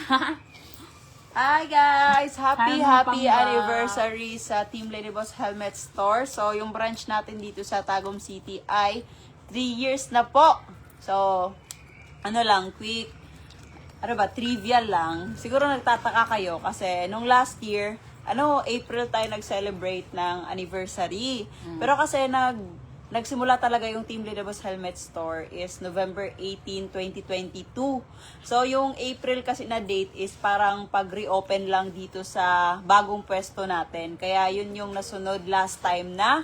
Hi guys! Happy Pangga. anniversary sa Team Lady Boss Helmet Store. So, yung branch natin dito sa Tagum City ay 3 years na po. So, quick, trivia lang. Siguro nagtataka kayo kasi nung last year, April tayo nag-celebrate ng anniversary. Pero kasi nagsimula talaga yung Team Lady Boss Helmet Store is November 18, 2022. So, yung April kasi na date is parang pag-reopen lang dito sa bagong pwesto natin. Kaya yun yung nasunod last time na,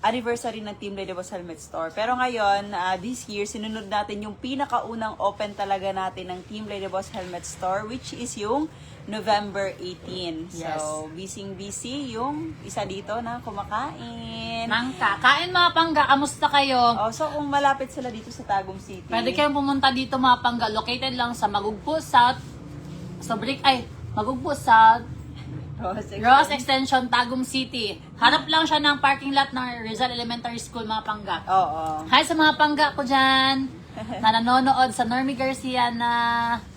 anniversary ng Team Lady Boss Helmet Store. Pero ngayon, this year, sinunod natin yung pinakaunang open talaga natin ng Team Lady Boss Helmet Store, which is yung November 18. Yes. So, busy yung isa dito na kumakain. Mangka. Kain mga pangga, kamusta kayo? Oh, so, kung malapit sila dito sa Tagum City. Pwede kayong pumunta dito mga pangga. Located lang sa Magugpo South. Magugpo South. Ross Extension, Tagum City. Harap lang siya ng parking lot ng Rizal Elementary School mga pangga. Oo. Hi sa mga pangga ko dyan na nanonood sa Normie Garcia na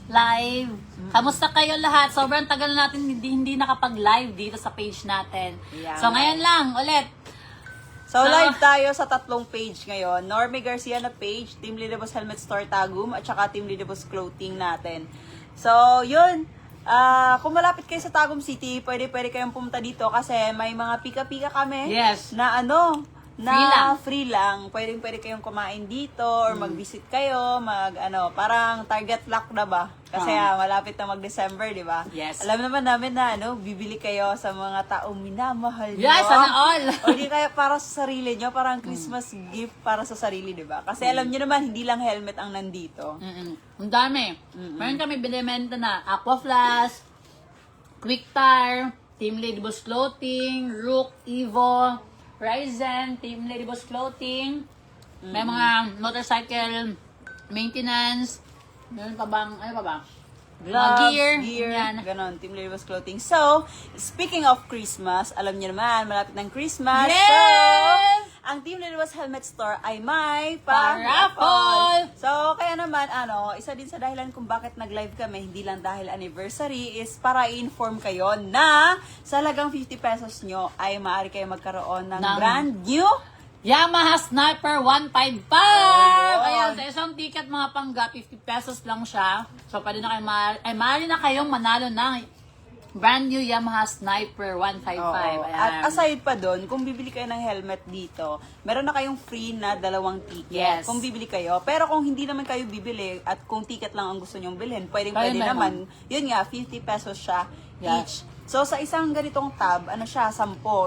live. Kamusta kayo lahat? Sobrang tagal na natin hindi nakapag-live dito sa page natin. Yeah. So ngayon lang, ulit. So, live tayo sa tatlong page ngayon. Normie Garcia na page, Team Lady Boss Helmet Store Tagum, at saka Team Lady Boss Clothing natin. So, yun. Kung malapit kayo sa Tagum City, pwede kayong pumunta dito kasi may mga pika-pika kami. Yes. Na free lang. Pwede kayong kumain dito or mag-visit kayo, parang target lock na ba? Kasi malapit na mag-December, di ba? Yes. Alam naman namin na bibili kayo sa mga taong minamahal nyo. Yes, sana all. O di kaya para sa sarili nyo, parang Christmas gift para sa sarili, di ba? Kasi alam nyo naman, hindi lang helmet ang nandito. Ang dami. Meron kami binimenta na Aqua Flash, Quick Tire, Team Lady Boss Clothing, Rook, Evo, Ryzen, Team Lady Boss Clothing. May mga motorcycle maintenance. Meron pa bang, ano pa ba? Gloves, Gear. yan. Ganon, Team Lady Boss Clothing. So, speaking of Christmas, alam niyo naman, malapit ng Christmas. Yes! So, ang Team Lady Boss Helmet Store ay may Pa-raffle! So, kaya naman, isa din sa dahilan kung bakit nag-live kami, hindi lang dahil anniversary, is para i-inform kayo na sa halagang 50 pesos nyo ay maaari kayo magkaroon ng brand new Yamaha Sniper 155! Ayan, sa isang ticket mga pangga, 50 pesos lang siya. So, pwede na kayo maaari na kayong manalo ng brand new Yamaha Sniper 155. Oo. Ayan. At aside pa doon, kung bibili kayo ng helmet dito, meron na kayong free na 2 ticket. Yes. Kung bibili kayo. Pero kung hindi naman kayo bibili at kung ticket lang ang gusto nyong bilhin, pwede Pwede naman. Yun nga, 50 pesos siya each. So, sa isang ganitong tab, 10.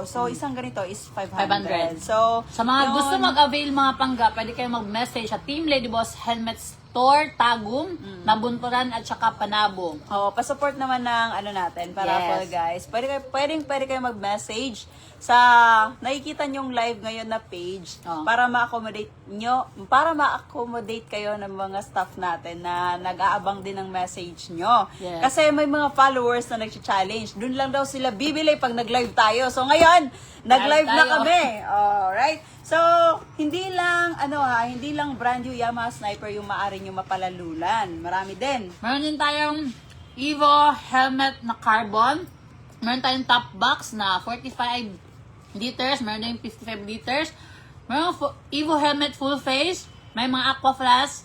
So, isang ganito is 500. So, sa mga yun, gusto mag-avail mga pangga, pwede kayo mag-message sa Team Lady Boss Helmet Store, Tagum, Nabunturan at saka Panabo. pa-support naman ng natin, para guys. Pwede kayo mag-message sa nakikita nyong live ngayon na page para ma-accommodate kayo ng mga staff natin na nag-aabang din ng message nyo. Yes. Kasi may mga followers na nag-challenge. Doon lang daw sila bibili pag nag-live tayo. So ngayon, nag-live na kami. Alright? So, hindi lang brand new Yamaha Sniper yung maaari nyo mapalalulan. Marami din. Meron din tayong Evo helmet na carbon. Meron tayong top box na 45 liters. Meron din 55 liters. Meron Evo helmet full face. May mga Aqua Flash.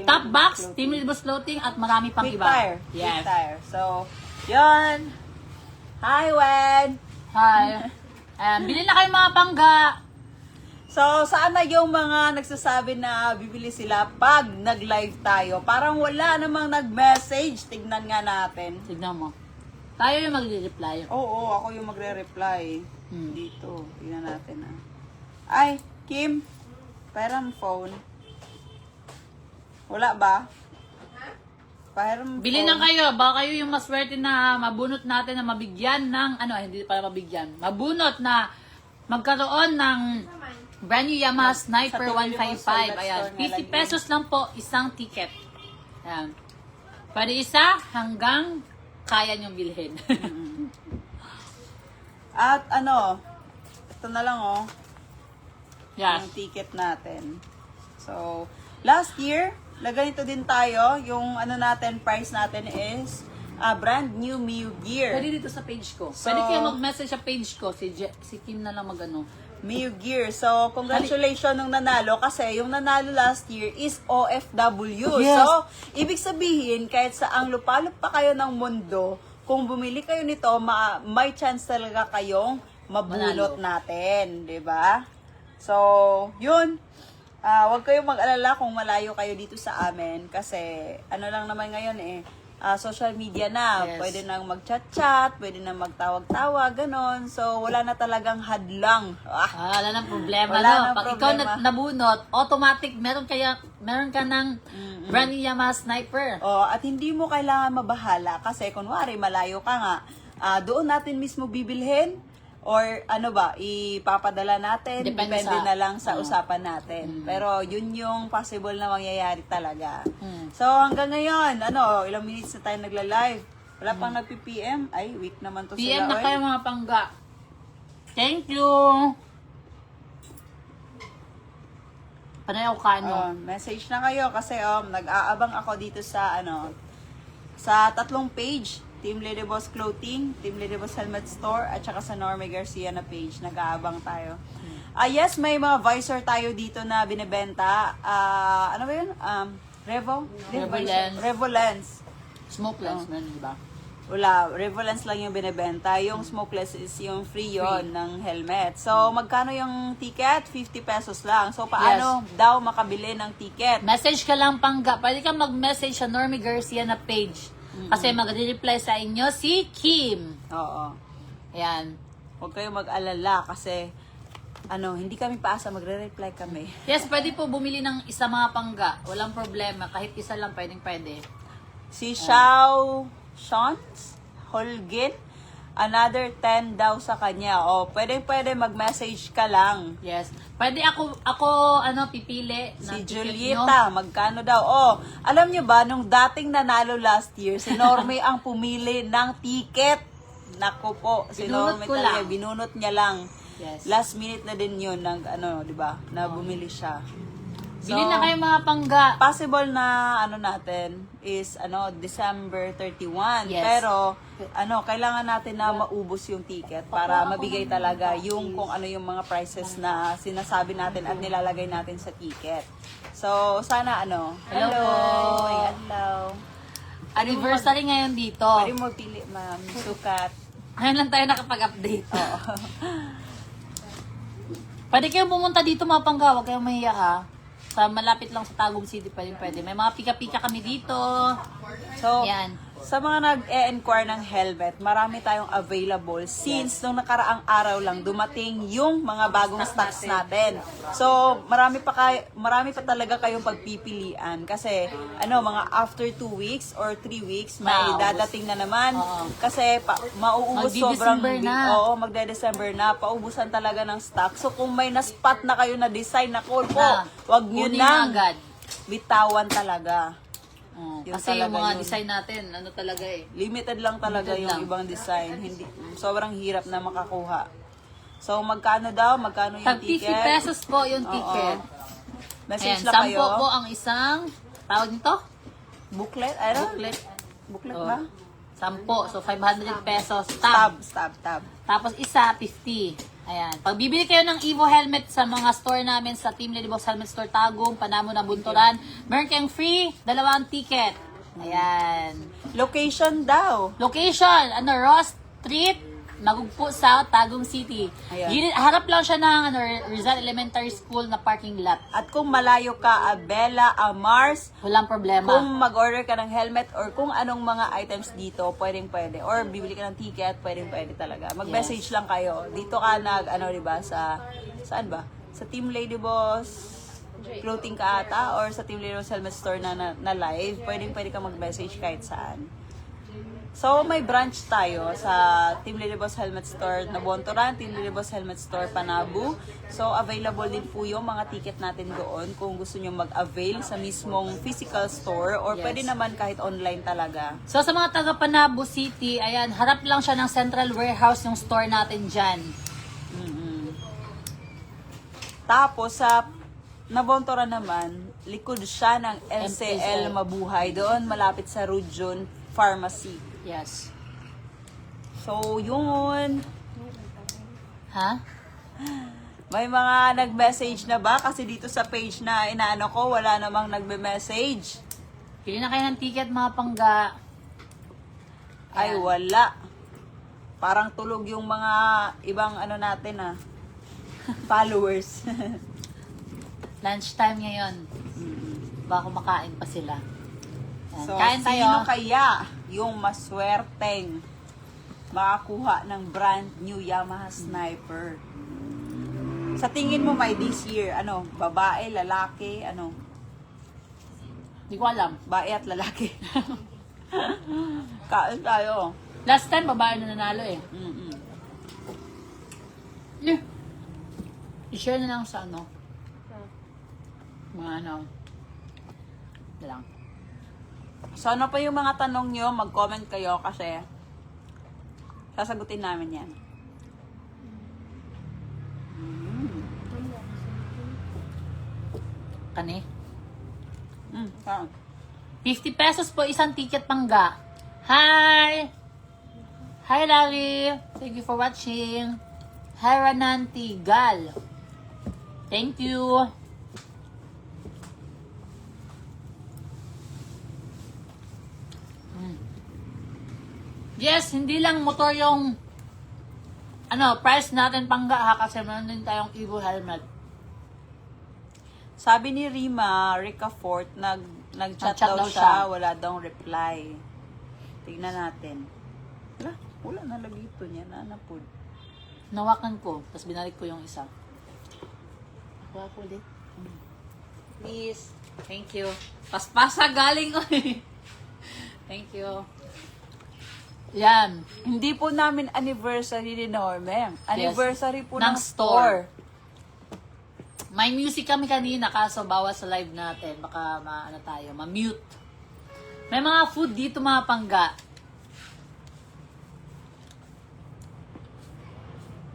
Top box, Team Lady Boss Clothing at marami pang Quick iba. tire. Yes. Quick tire. So, yun. Hi, Wen. Hi. Bilhin na kayo mga pangga. So, sana yung mga nagsasabi na bibili sila pag nag-live tayo. Parang wala namang nag-message. Tignan nga natin. Tignan mo. Tayo yung magre-reply. Oo, ako yung magre-reply. Dito. Tignan natin Ay, Kim. Pahiram phone. Wala ba? Pahiram Bili phone. na kayo. Baka kayo yung maswerte na mabunot natin na mabigyan ng, hindi pala mabigyan. Mabunot na magkaroon ng brand new Yamaha Sniper Sa Team Lady Boss 155. Helmet Ayan. Store na 50 pesos lang po isang ticket. Ayan. Pwede isa hanggang kaya niyong bilhin. At ito na lang Yeah. yung ticket natin. So, last year, ganito din tayo. Yung ano natin, price natin is brand new Miu Gear. Pwede dito sa page ko. So- Pwede kayo mag-message sa page ko. Si Kim na lang mag-ano. Miu Gear. So, congratulations nung nanalo kasi yung nanalo last year is OFW. Yes. So, ibig sabihin, kahit saang lupalop pa kayo ng mundo, kung bumili kayo nito, may chance talaga kayong mabulot natin. 'Di ba? So, yun. Huwag kayong mag-alala kung malayo kayo dito sa amin kasi ano lang naman ngayon social media na. Yes. Pwede nang mag-chat-chat, pwede nang magtawag-tawag, ganon. So, wala na talagang hadlang. Wala nang problema, Wala no? nang Pag problema. ikaw nabunot, automatic, meron ka ng brand new Yamaha Sniper. At hindi mo kailangan mabahala kasi kunwari malayo ka nga, doon natin mismo bibilhin or ano ba, ipapadala natin, Depende depende sa- na lang sa usapan natin. Pero yun yung possible na mangyayari talaga. Mm. So hanggang ngayon, ilang minutes na tayo nagla-live. Wala pang nagpi-PM. Ay, week naman to PM sila. na kayo mga pangga. Thank you! Panay ako kain mo. Message na kayo kasi nag-aabang ako dito sa sa 3 page. Team Lady Boss Clothing, Team Lady Boss Helmet Store, at saka sa Norme Garcia na page. Nag-aabang tayo. Yes, may mga visor tayo dito na binibenta. Ano ba yun? Revolens. Revolens. Smokeless, meron di ba? Wala, Revolens lang yung binibenta. Yung smokeless is yung free yon ng helmet. So, magkano yung ticket? 50 pesos lang. So, paano daw makabili ng ticket? Message ka lang pangga. Pwede ka mag-message sa Normie Garcia na page. Kasi magre-reply sa inyo si Kim. Oo. Ayan. Huwag kayong mag-alala kasi hindi kami paasa, magre-reply kami. Yes, pwede po bumili ng isa mga pangga. Walang problema. Kahit isa lang pwedeng-pwede. Si Xiao Shons Holgin, another 10 daw sa kanya. Pwede mag-message ka lang. Yes. Pwede ako pipili. ng Si ticket Julieta, magkano daw? Alam niyo ba, nung dating nanalo last year, si Norme ang pumili ng ticket. Naku po, si Binunot Norme ko talaga, lang. binunot niya lang. Yes. Last minute na din yun, di ba, na bumili siya. Bili na kayo mga pangga. Possible na natin is December 31. Yes. Pero kailangan natin na maubos yung ticket para mabigay talaga yung kung ano yung mga prices na sinasabi natin at nilalagay natin sa ticket. So sana Hello hello. po. May adlaw. Anniversary ngayon dito. Pwede mo pili, ma'am. Sukat. Ngayon lang tayo nakapag-update. Oo. Pwede kayong pumunta dito mga pangga. Huwag kayong mahiya ha. Sa malapit lang sa Tagum City, pwede. May mga pika-pika kami dito. So, Yan. sa mga nag-e-inquire ng helmet, marami tayong available since nung nakaraang araw lang dumating yung mga bagong stocks natin. So, marami pa talaga kayong pagpipilian kasi mga after 2 weeks or 3 weeks may Maubos. dadating na naman Oo. kasi mauubos sobrang Magdi-December na. Oo, magde-December na, paubusan talaga ng stock. So, kung may na-spot na kayo na design na call po, wag nyo Kunin nang agad. bitawan talaga. Yun Kasi yung talaga mga yun. design natin, talaga Limited lang talaga Limited yung lang. ibang design. Hindi sobrang hirap na makakuha. So magkano daw? Magkano yung Tag 50 ticket? pesos po yung Oo. ticket. Message Ayan, lang 10 kayo. po ang isang, tawag nito? Booklet? Ano? Booklet. Booklet Oh. ba? 10. So, 500 pesos. Tab. Tab. Tapos isa, 50. Ayan. Pag bibili kayo ng Evo helmet sa mga store namin sa Team Lady Boss Helmet Store Tagum, Panamo na Bunturan, meron kayong free, 2 ticket. Ayan. Location daw. Location, Ross Street, Magugpo South, Tagum City. Ayan. Harap lang siya ng Rizal Elementary School na parking lot. At kung malayo ka, Abela, Mars, Walang problema. kung mag-order ka ng helmet or kung anong mga items dito, pwedeng-pwede. Or bibili ka ng ticket, pwedeng-pwede talaga. Mag-message lang kayo. Dito ka diba, saan ba? Sa Team Lady Boss Clothing ka ata or sa Team Lady Boss Helmet Store na live, pwedeng-pwede ka mag-message kahit saan. So, may branch tayo sa Team Lady Boss Helmet Store na Bontoran, Team Lady Boss Helmet Store Panabu. So, available din po yung mga ticket natin doon kung gusto nyo mag-avail sa mismong physical store or Yes. pwede naman kahit online talaga. So sa mga taga Panabo City, ayan, harap lang siya ng Central Warehouse yung store natin dyan. Tapos, sa Nabontora naman, likod siya ng MCL Mabuhay. Doon, malapit sa Rujun Pharmacy. Yes. So, yun. Ha? May mga nag-message na ba? Kasi dito sa page na inaano ko, wala namang nagbe-message. Pili na kayo ng ticket, mga pangga. Ay, Ayan. wala. Parang tulog yung mga ibang ano natin followers. Lunchtime ngayon. Baka kumakain pa sila. Ayan. So, Kain tayo. sino kaya yung maswerteng makakuha ng brand new Yamaha Sniper? Sa tingin mo, may this year, ano, babae, lalaki, ano, Hindi ko alam. babae at lalaki. Kain tayo. Last time, babae na nanalo eh. Mm-mm. Yeah. I-share na lang sa ano. Mga ano. Ito lang. So, ano pa yung mga tanong nyo, mag-comment kayo kasi sasagutin namin yan. Kani. Saan? 50 pesos po isang ticket pangga. Hi! Hi Larry! Thank you for watching. Hi Rananti Gal. Thank you. Yes, hindi lang motor yung price natin pangga ha, kasi meron din tayong Evo helmet. Sabi ni Rica Fort, nag-chat Nag-chat daw daw siya, siya. wala daw reply. Tignan natin. Wala nalagay ito niya, nanapod. Nawakan ko, tapos binalik ko yung isa. Nakuha ko ulit. Please. Thank you. Paspasa galing ko eh. Thank you. Yan. Hindi po namin anniversary ni Norme. Anniversary po Ng ng store. May music kami kanina, kaso bawal sa live natin. Baka ma-mute. May mga food dito mga pangga.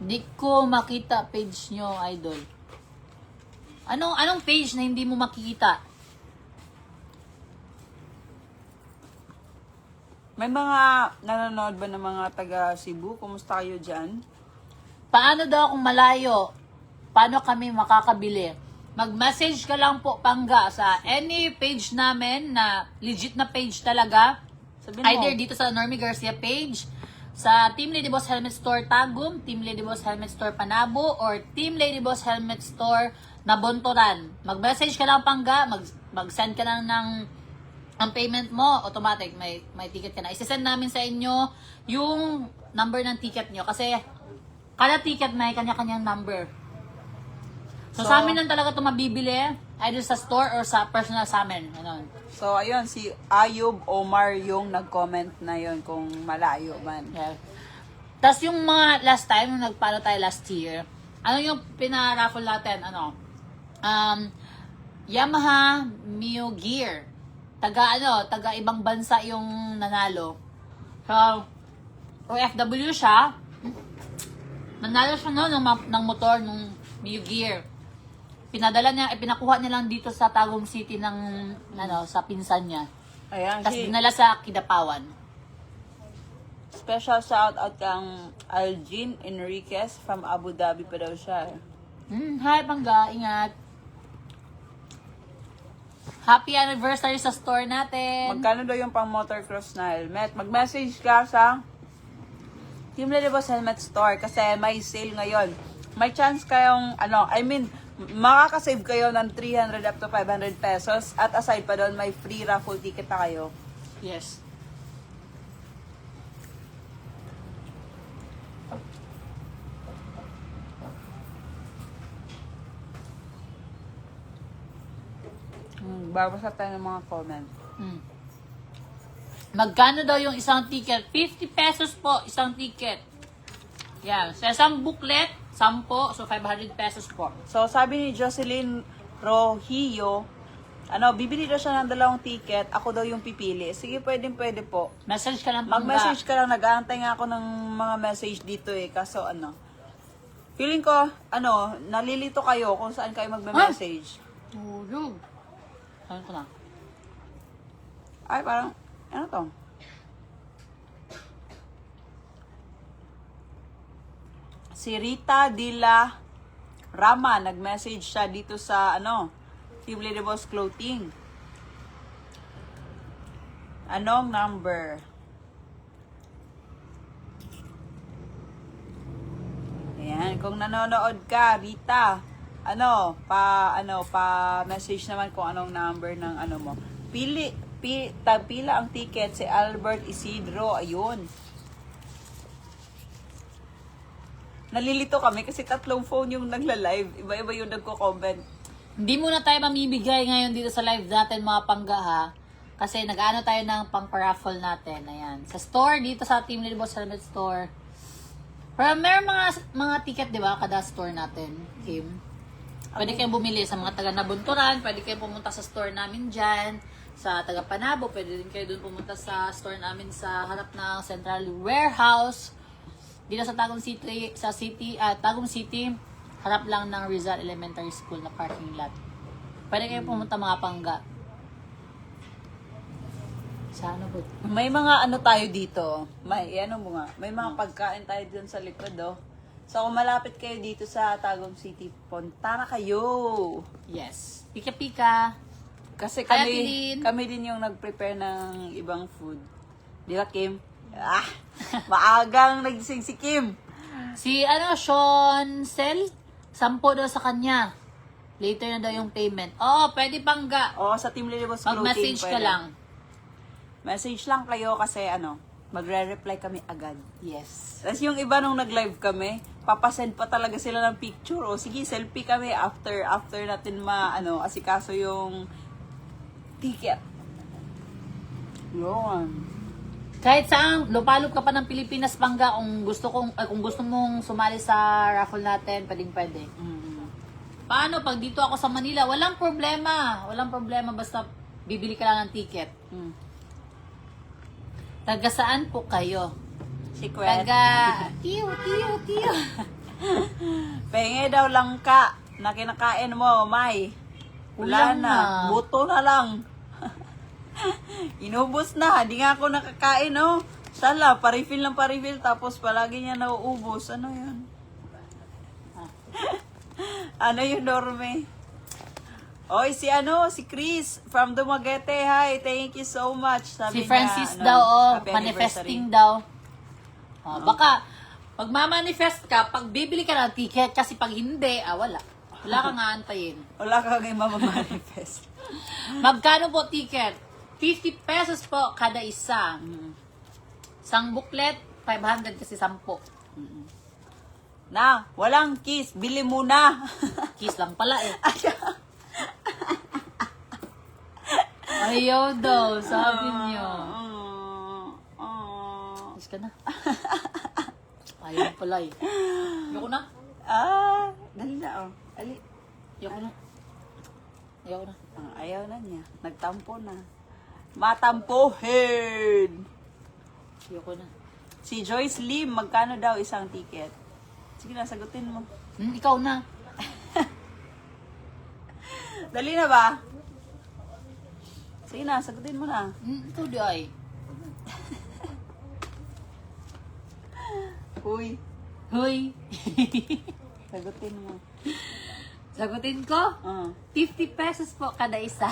Hindi ko makita page nyo, idol. Anong page na hindi mo makikita? May mga nanonood ba ng mga taga Cebu? Kumusta kayo dyan? Paano daw kung malayo? Paano kami makakabili? Mag-message ka lang po pangga sa any page namin na legit na page talaga. Sabihin mo. Either dito sa Normie Garcia page, sa Team Lady Boss Helmet Store Tagum, Team Lady Boss Helmet Store Panabo, or Team Lady Boss Helmet Store Nabontoran. Mag-message ka lang pangga, mag-send ka lang ng ang payment mo, automatic, may ticket ka na. Isesend namin sa inyo yung number ng ticket nyo. Kasi, kada ticket may kanya-kanyang number. So sa amin lang talaga ito mabibili, either sa store or sa personal sa amin. Ano. So, ayun, si Ayub Omar yung nag-comment na yun kung malayo man. Yeah. Tapos yung mga last time, nung nagpano tayo last year, ano yung pinaraffle natin? Yamaha Mio Gear. Taga ibang bansa yung nanalo. So, OFW siya. Nanalo siya ng motor ng Mio Gear. Pinakuha niya lang dito sa Tagum City ng sa pinsan niya. Ayan, Tapos dinala sa Kidapawan. special shout out kang Algin Enriquez from Abu Dhabi pa daw siya. Hi Pangga, ingat. Happy anniversary sa store natin. Magkano daw yung pang motocross na helmet? Mag-message ka sa Team Lady Boss Helmet Store kasi may sale ngayon. May chance kayong, makakasave kayo ng 300 up to 500 pesos at aside pa doon, may free raffle ticket na kayo. Yes. Babasa tayo ng mga comment. Magkano daw yung isang ticket? 50 pesos po isang ticket. Yan. Sa isang booklet, 10, so 500 pesos po. So, sabi ni Jocelyn Rohillo, bibili daw siya ng 2 ticket, ako daw yung pipili. Sige, pwede po. Message ka lang Pangga. Mag-message ka lang, nag-aantay nga ako ng mga message dito kaso feeling ko, nalilito kayo kung saan kayo magme-message. Tulog. Sabi ko na. Ay, parang, ano to? Si Rita Dila Rama, nag-message siya dito sa, Team Lady Boss Clothing. Anong number? Ayan, kung nanonood ka, Rita, pa-message naman kung anong number ng mo. Tagpila ang ticket si Albert Isidro, ayun. Nalilito kami kasi 3 phone yung nagla-live. Iba-iba yung nagko-comment. Hindi muna tayo mamibigay ngayon dito sa live natin mga pangga ha. Kasi nag-ano tayo ng pang-paraffle natin. Ayan. Sa store, dito sa Team Lady Boss Helmet Store. Pero meron mga ticket, di ba? Kada store natin, Kim. Pwede kayong bumili sa mga taga Nabunturan. Pwede kayong pumunta sa store namin dyan. Sa taga Panabo. Pwede din kayo dun pumunta sa store namin sa harap ng Central Warehouse. Dito sa Tagum City, Tagum City, harap lang ng Rizal Elementary School na parking lot. Pwede kayo pumunta mga pangga. Sa ano po? May mga tayo dito. May mga pagkain tayo dun sa likod, oh. So, kung malapit kayo dito sa Tagum City, punta na kayo. Yes. Pika-pika. Kasi Kaya Pilin. kami din yung nag-prepare ng ibang food. Di ba, Kim? Maagang nagising si Kim. Si Sean Sel, 10 daw sa kanya. Later na daw yung payment. Oo, pwede pangga. O, sa Team Lady Boss Clothing. Mag-message ka pwede. lang. Message lang kayo kasi magre-reply kami agad. Yes. Tapos yung iba nung nag-live kami, papasend pa talaga sila ng picture. O sige, selfie kami after natin asikaso yung ticket. Yun. Kahit saan, lupalop ka pa ng Pilipinas pangga kung gusto mong sumali sa raffle natin, pwede. Paano pag dito ako sa Manila, walang problema. Walang problema basta bibili ka lang ng ticket. Taga saan po kayo? Si Kwet. Taga tiyo. Penge daw lang ka na kinakain mo, May. Wala Kulang na. na. Buto na lang. Inubos na. Di nga ako nakakain, oh. Sala, pa-refill ng pa-refill. Tapos palagi niya nauubos. Ano yun? Ano yun, Norme? Oy, si Chris from Dumaguete. Hi, thank you so much. Sabi Si Francis niya, daw, happy manifesting daw. Baka, pag mamanifest ka, pag bibili ka ng ticket, kasi pag hindi, wala. Wala kang aantayin. Wala ka ngayon mamamanifest. Magkano po ticket? 50 pesos po kada isa. Isang booklet, 500 kasi 10. Na, walang kiss. Bili muna. Kiss lang pala eh. Ayaw daw, sabi niyo. Kiss ka na. Ayaw pala eh. Ayoko na. Dali na, oh. Ali. Ayoko na. Ayoko na. Ayaw na niya. Nagtampo na. Matampohin! Ayoko na. Si Joyce Lim, magkano daw isang ticket? Sige na, sagutin mo. Ikaw na. Dali na ba? Sige na, sagutin mo na. Ikaw di ay. Uy, Hoy. sagutin mo. Sagutin ko? 50 pesos po kada isa.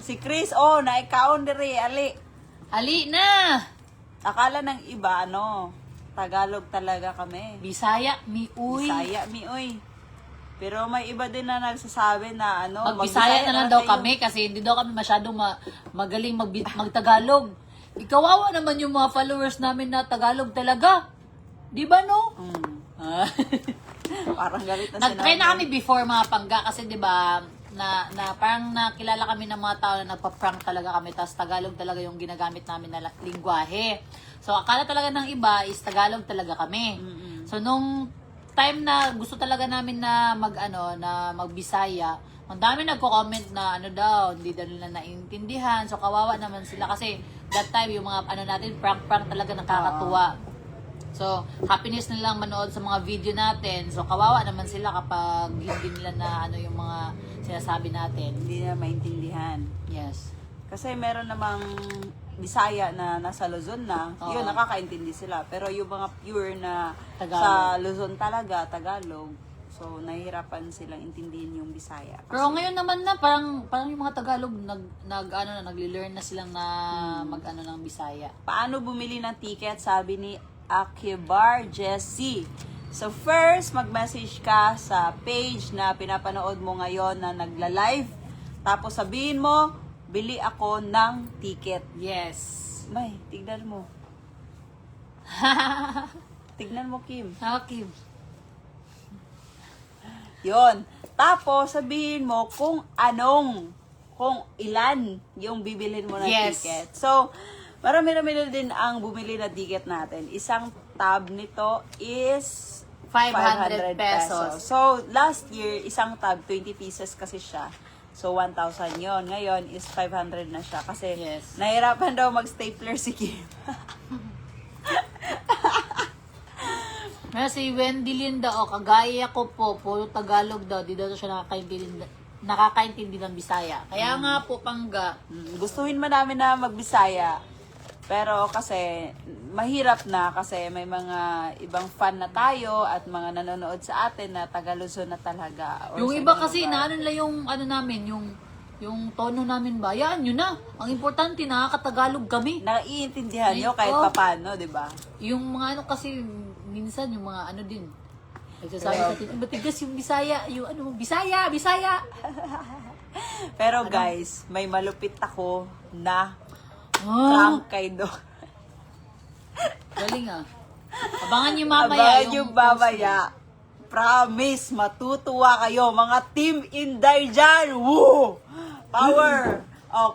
Si Chris, naikaon diri, ali. Ali na! Akala ng iba, Tagalog talaga kami. Bisaya, mi uy. Bisaya, uy. Pero may iba din na nagsasabi na Mag-Bisaya na lang daw kayo. kami kasi hindi daw kami masyadong magaling mag-Tagalog. Ikawawa naman yung mga followers namin na Tagalog talaga. Di ba no? Parang galit na Nag-try na kami before mga pangga kasi 'di ba na parang nakilala kami ng mga tao na nagpa-prank talaga kami tapos Tagalog talaga yung ginagamit namin na lingwahe. So akala talaga ng iba is Tagalog talaga kami. So nung time na gusto talaga namin na magbisaya, ang dami nagko-comment na hindi daw nila naiintindihan. So kawawa naman sila kasi that time yung mga natin prank talaga nakakatuwa. So, happiness nilang manood sa mga video natin. So, kawawa naman sila kapag hindi nila na ano yung mga sinasabi natin. Hindi na maintindihan. Yes. Kasi meron namang Bisaya na nasa Luzon na, Oo. yun, nakakaintindi sila. Pero yung mga pure na Tagalog. sa Luzon talaga, Tagalog, so nahihirapan silang intindihin yung Bisaya. Pero ngayon naman na parang yung mga Tagalog nagli-learn na silang na mag-ano ng Bisaya. Paano bumili ng ticket? Sabi ni Akibar Jessie. So first, mag-message ka sa page na pinapanood mo ngayon na nagla-live. Tapos sabihin mo, bili ako ng ticket. Yes. May, tignan mo. Tignan mo, Kim. Okay. Yon. Tapos, sabihin mo kung ilan yung bibilhin mo ng Yes. ticket. So, marami-rami na din ang bumili na ticket natin. Isang tab nito is 500 pesos. So, last year, isang tab, 20 pieces kasi siya. So, 1,000 yon. Ngayon is 500 na siya. Kasi, Yes. nahirapan daw mag-stapler si Kim. Pero si Wendy Linda, kagaya ko po, puro Tagalog daw, di daw siya nakakaintindi ng Bisaya. Kaya nga po, Pangga, Gustuhin man namin na magbisaya. Pero kasi mahirap na kasi may mga ibang fan na tayo at mga nanonood sa atin na taga-Luzon na talaga. Or yung sa iba ibang kasi, lugar. naano nila yung, namin, yung tono namin ba? Yan, yun na. Ang importante, nakakatagalog kami. Naiintindihan nyo Ay, kahit oh. papano, di ba? Yung mga kasi, minsan, yung mga din, nagsasabi Pero- sa atin, matigas yung Bisaya, yung Bisaya! Pero guys, may malupit ako na Oh, prank kay Do. galing ah. Abangan nyo mamaya. Abangan nyo mamaya. Promise, matutuwa kayo. Mga Team Inday dyan. Woo! Power!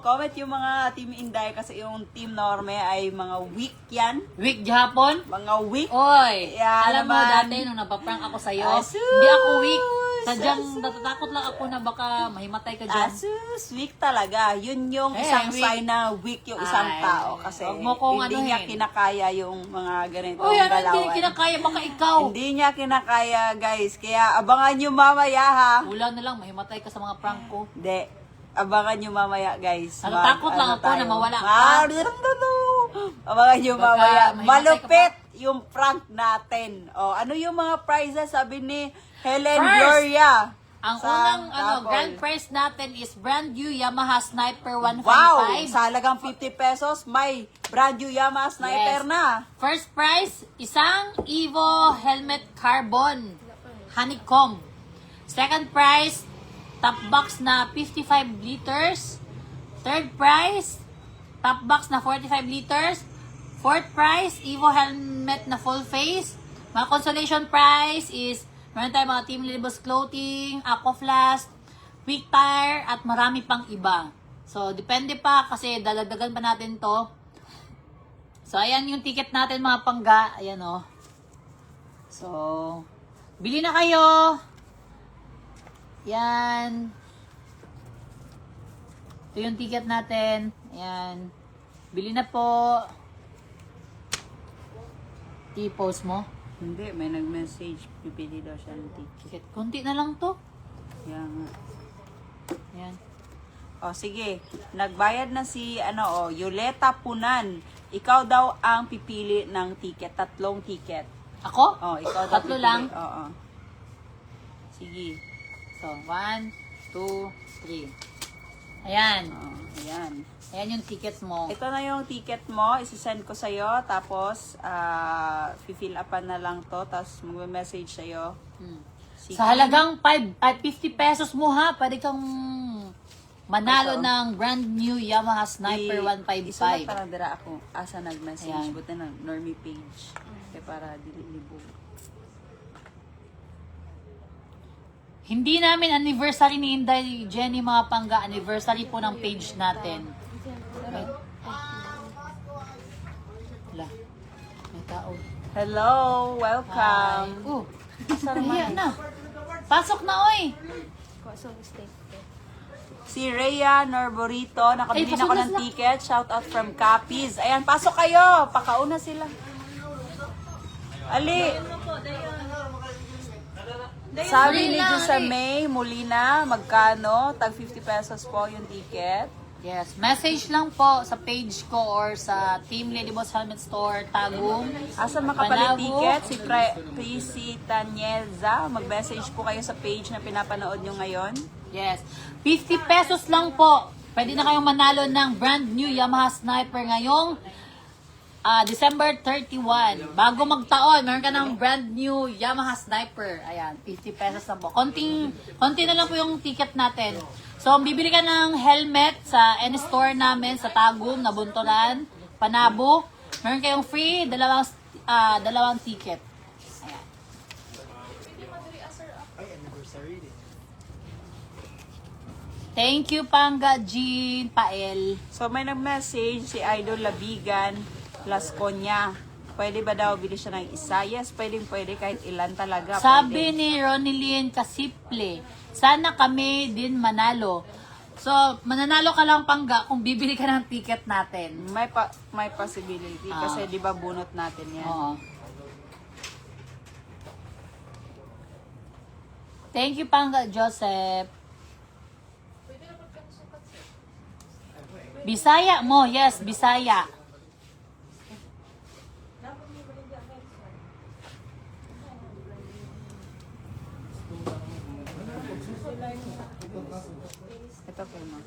Comment yung mga Team Inday kasi yung Team Norme ay mga weak yan. Week Japon. Mga weak. Oy, Yan alam mo naman. dati nung napaprank ako sa'yo, Asus! hindi ako weak. Sadyang natatakot lang ako na baka mahimatay ka dyan. Asus, weak talaga. Yun yung Eh, isang weak. sign na weak yung isang Ay, tao. Kasi wag mo kong hindi niya anuhin. kinakaya yung mga ganitong Uy, ano galawan. hindi kinakaya, baka ikaw. Hindi niya kinakaya, guys. Kaya abangan nyo mamaya, ha? Wala na lang, mahimatay ka sa mga prank ko. Hindi. Abangan nyo mamaya, guys. Natatakot lang ako na mawala ka. Abangan nyo Baka mamaya. mahimatay ka Malupit yung prank natin. Ano yung mga prizes, sabi ni Helen First, Gloria. Ang sa unang raffle. grand prize natin is brand new Yamaha Sniper 155. Wow! Sa halagang 50 pesos, may brand new Yamaha Sniper Yes. na. First prize, isang Evo helmet carbon honeycomb. Second prize, top box na 55 liters. Third prize, top box na 45 liters. Fourth prize, Evo helmet na full face. Mga consolation prize is meron tayong mga Team Libos clothing, Aqua Flask, Quick Tire, at marami pang iba. So, depende pa kasi dadagdagan pa natin to. So, ayan yung ticket natin mga Pangga. Ayan o. So, bili na kayo. Yan. Ito yung ticket natin. Ayan. Bili na po. I-post mo. Hindi, may nag-message. Pipili daw siya ng ticket. Ticket. Kunti na lang to. Kaya nga. Ayan. Sige. Nagbayad na si, Yoleta Punan. Ikaw daw ang pipili ng ticket. 3 ticket. Ako? Ikaw daw Tatlo pipili. lang? Oo. Sige. So, 1, 2, 3. Ayan. Ayan. Ayan yung tickets mo. Ito na yung ticket mo. Isisend ko sa'yo. Tapos, fill upan na lang to. Tapos, mag-message sa'yo. Hmm. Si Sa halagang 50 pesos mo ha, pwede kang manalo Ito. ng brand new Yamaha Sniper Isulat 155. parang dira ako. Asa nag-message. Ayan. Buti na, normie page. Kaya para dilibog. Hindi namin anniversary ni Inday Jenny mga Pangga. Anniversary po ng page natin. Wait. Wala. May tao. Hello! Welcome! Ayan na. Pasok na, oy. Si Rhea Norborito, nakabili Ay, na ako pasok na ng sila. ticket. Shout out from Capiz. Ayan, pasok kayo. Pakauna sila. Ali! Sabi Free ni lang, Jusa Ali. May Molina, magkano? Tag 50 pesos po yung ticket. Yes, message lang po sa page ko or sa Team Lady Boss Helmet Store, Tagum. Asa makapalit Panabo. ticket? Si Prissy Tanyeza. Mag-message po kayo sa page na pinapanood nyo ngayon. Yes, 50 pesos lang po. Pwede na kayong manalo ng brand new Yamaha Sniper ngayong December 31. Bago magtaon, meron ka ng brand new Yamaha Sniper. Ayan, 50 pesos lang po. Konti na lang po yung ticket natin. So, bibili ka ng helmet sa any store namin sa Tagum, Nabuntolan, Panabo. Meron kayong free, dalawang ticket. Ayan. Thank you, Pangga Jean Pael. So may nag-message si Idol Labigan Las Conya. Pwede ba daw bili siya ng isa? Yes, pwede kahit ilan talaga. Sabi Pwede. ni Ronilyn Kasiple, sana kami din manalo. So, mananalo ka lang, Pangga, kung bibili ka ng ticket natin. May possibility kasi di ba bunot natin yan. Oo. Thank you, Pangga Joseph. Bisaya mo, yes, Bisaya. Ito kayo mo.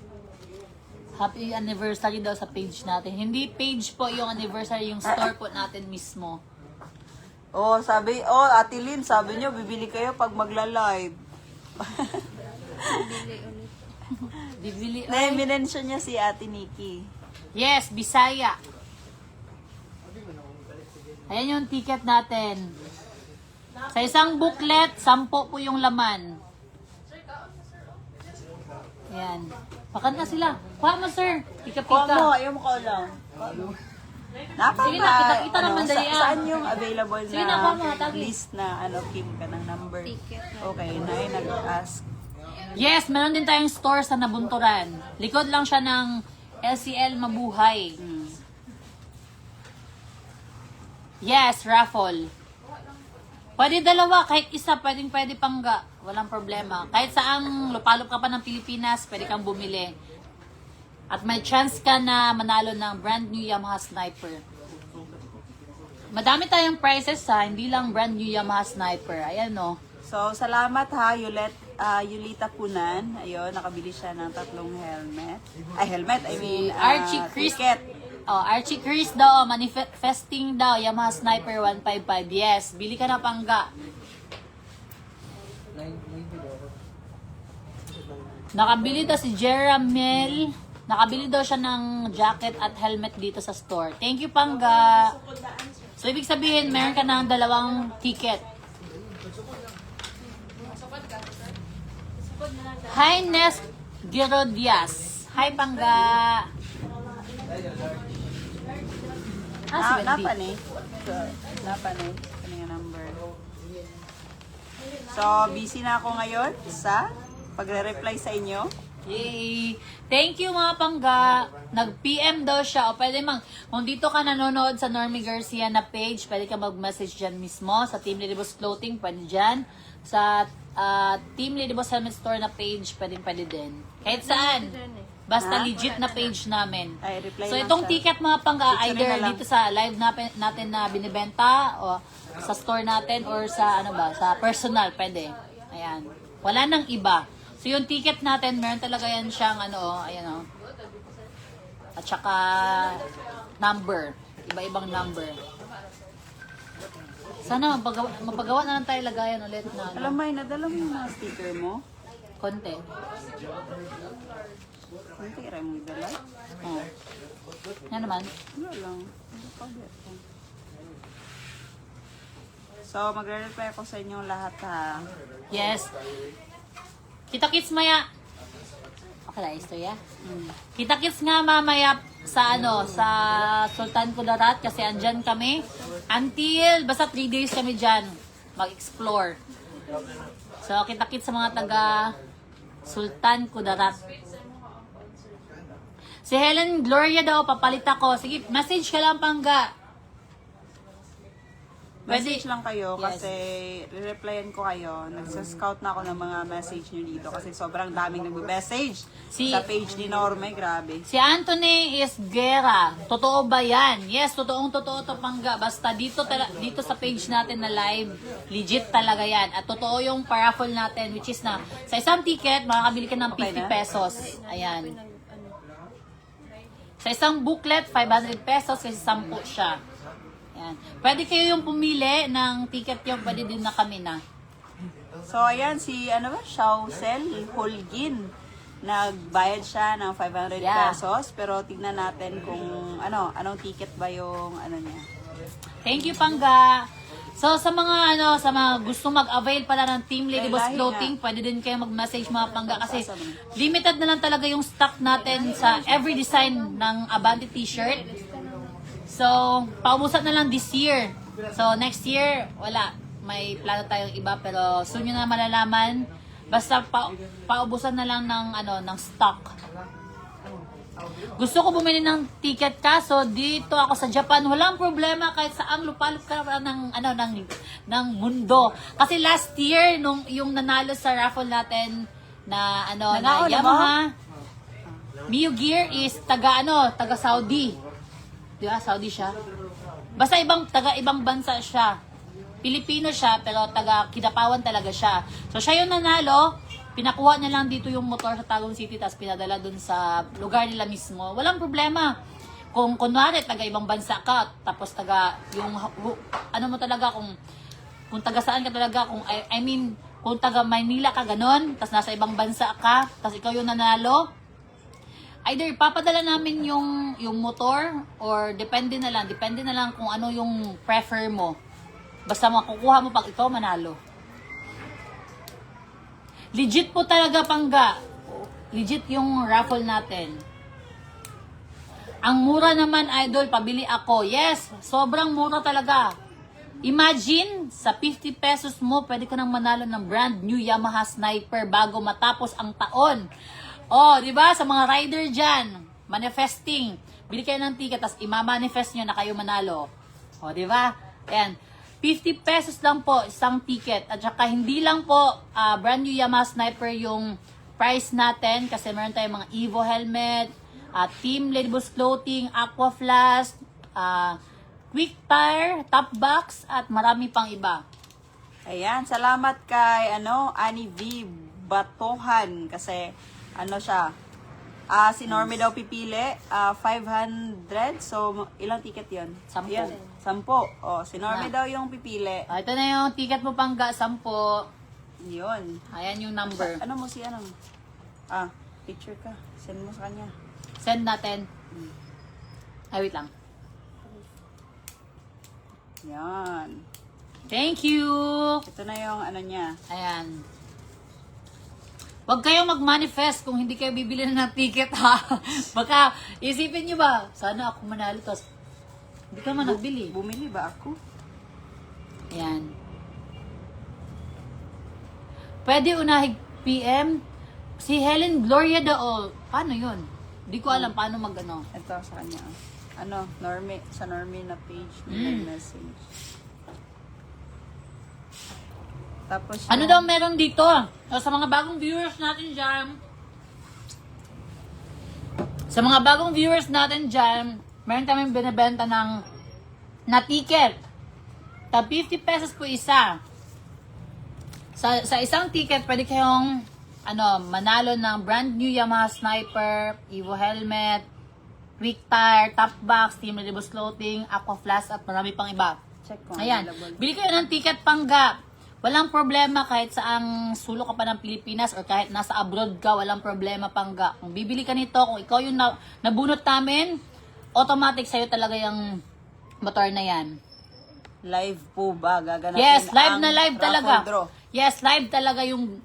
Happy anniversary daw sa page natin. Hindi page po yung anniversary, yung store po natin mismo. Ate Lynn, sabi niyo, bibili kayo pag magla-live. Bibili. Na-mention niya si Ate Nikki. Yes, Bisaya. Ayan yung ticket natin. Sa isang booklet, 10 po yung laman. Ayan. Pakan na sila. Kuha mo, sir. Kuha mo, Pika-pika. ayaw mo ko lang. Sige na, kita-kita naman dali, ah. Saan yung available Sige na, na kuha mo, tagi. list na Kim ka ng number? Okay, na ay nag-ask. Yes, meron din tayong store sa Nabunturan. Likod lang siya ng LCL Mabuhay. Yes, raffle. Pwede dalawa, kahit isa, pwede Pangga. Walang problema. Kahit saang lupalop ka pa ng Pilipinas, pwede kang bumili. At may chance ka na manalo ng brand new Yamaha Sniper. Madami tayong prizes ha, hindi lang brand new Yamaha Sniper. Ayan no. So, salamat ha, Yulita Punan. Ayun, nakabili siya ng 3 helmet. I mean, Archie Chris. ticket. Oh, Archie Chris daw, manifesting daw, Yamaha Sniper 155. Yes, bili ka na, Pangga. Nakabili daw si Jeramel. Nakabili daw siya ng jacket at helmet dito sa store. Thank you, Pangga. So, ibig sabihin, meron ka ng 2 ticket. Hi, Nes Girodias. Hi, Pangga. Si Wendy. Napanay. Ano yung number? So, busy na ako ngayon sa pagre-reply sa inyo. Yay! Thank you mga Pangga. Nag-PM daw siya. O pwede kung dito ka nanonood sa Normie Garcia na page, pwede ka mag-message dyan mismo. Sa Team Lady Boss Clothing, pwede dyan. Sa Team Lady Boss Helmet Store na page, pwede din. Kahit saan. Basta legit na page namin. Ay, reply So lang itong siya. ticket mga Pangga, Picture either na lang. dito sa live natin na binibenta o sa store natin or sa sa personal, pwede. Ayan. Wala nang iba. So yung ticket natin, meron talaga yan siyang ayan o. At saka number. Iba-ibang number. Sana mapagawa na lang tayo lagayan ulit na Alam mo, nadala mo yung mga sticker mo? konti. Ang tira mo dala? Oh. Yan naman. Wala lang. So, magre-reply ako sa inyong lahat ha. Yes. Kita-kits maya. Okay na, istorya. Kita-kits nga mamaya sa sa Sultan Kudarat kasi andyan kami. Until, basta 3 days kami dyan. Mag-explore. So, kita-kits sa mga taga Sultan Kudarat. Si Helen Gloria daw, papalit ako. Sige, message ka lang, Pangga. Message lang kayo Yes. kasi re-replyan ko kayo. Nagsa-scout na ako ng mga message nyo dito kasi sobrang daming nagbe-message sa page ni Norme. Grabe. Si Anthony Isguera, totoo ba yan? Yes, totoo to Pangga. Basta dito dito sa page natin na live, legit talaga yan. At totoo yung paraffle natin, which is na sa isang ticket, makakabili ka ng 50 pesos. Ayan. Sa isang booklet, 500 pesos kasi 10 siya. Ayan. Pwede kayo yung pumili ng ticket yung pwede din na kami na. So, ayan, si, Shausel Holgin. Nagbayad siya ng 500 Yeah. pesos. Pero tignan natin kung, anong ticket ba yung, niya. Thank you, Pangga. So, sa mga gusto mag-avail pala ng Team Lady Boss Lahi Clothing, pwede din kayo mag-message mga Pangga kasi limited na lang talaga yung stock natin sa every design ng Abante t-shirt. So, paubusan na lang this year. So, next year, wala. May plano tayong iba pero soon nyo na malalaman. Basta paubusan na lang ng stock. Gusto ko bumili ng ticket kaso dito ako sa Japan, walang problema kahit saang lupalop ka ng mundo. Kasi last year nung yung nanalo sa raffle natin na na Yamaha Mio Gear is taga Saudi. Di ba? Saudi siya. Basta ibang bansa siya. Pilipino siya pero taga Kidapawan talaga siya. So siya yung nanalo. Pinakuha niya lang dito yung motor sa Tagum City tapos pinadala dun sa lugar nila mismo. Walang problema. Kung kunwari taga ibang bansa ka tapos taga yung mo talaga kung taga saan ka talaga I mean kung taga Maynila ka ganon tapos nasa ibang bansa ka tapos ikaw yung nanalo, either papadala namin yung motor or depende na lang kung ano yung prefer mo. Basta makukuha mo pag ikaw manalo. Legit po talaga Pangga. Legit yung raffle natin. Ang mura naman idol, pabili ako. Yes, sobrang mura talaga. Imagine, sa 50 pesos mo, pwede ka nang manalo ng brand new Yamaha Sniper bago matapos ang taon. Oh, di ba? Sa mga rider dyan, manifesting. Bili kayo ng ticket, tapos ima-manifest nyo na kayo manalo. Oh, di ba? Ayan. 50 pesos lang po isang ticket. At saka hindi lang po brand new Yamaha Sniper yung price natin kasi meron tayong mga Evo helmet, Team Lady Boss Clothing, Aqua Flask, Quick Tire, Top Box at marami pang iba. Ayan, salamat kay, Annie V. Batohan kasi, siya, si Normie daw pipili, 500. So, ilang ticket yun? 10. Yan, 10. O, si Normie daw yung pipili. Ito na yung ticket mo Pangga, 10. Yun. Ayan yung number. Picture ka. Send mo sa kanya. Send natin. Ay, wait lang. Yan. Thank you! Ito na yung niya. Ayan. Huwag kayong mag-manifest kung hindi kayo bibili na ng ticket, ha? Baka, isipin nyo ba, sana ako manalo, tapos hindi ka man nagbili. Bumili ba ako? Ayan. Pwede unahig PM. Si Helen Gloria daw, paano yun? Hindi ko alam paano Ito sa kanya. Normie, sa Normie na page, may message. Tapos Ano daw meron dito? O, sa mga bagong viewers natin dyan, meron kami binibenta na ticket. Ta 50 pesos po isa. Sa isang ticket, pwede kayong manalo ng brand new Yamaha Sniper, Evo helmet, Quick Tire, Top Box, Team Lady Boss Clothing, Aqua Flask at marami pang iba. check ko. Ayan. Bili kayo ng ticket Pangga. Walang problema kahit saang sulok ka pa ng Pilipinas or kahit nasa abroad ka, walang problema Pangga. Kung bibili ka nito, kung ikaw yung nabunot namin, automatic sa'yo talaga yung motor na yan. Live po ba? Gaganapin Yes, live ang na live raffle talaga. draw. Yes, live talaga yung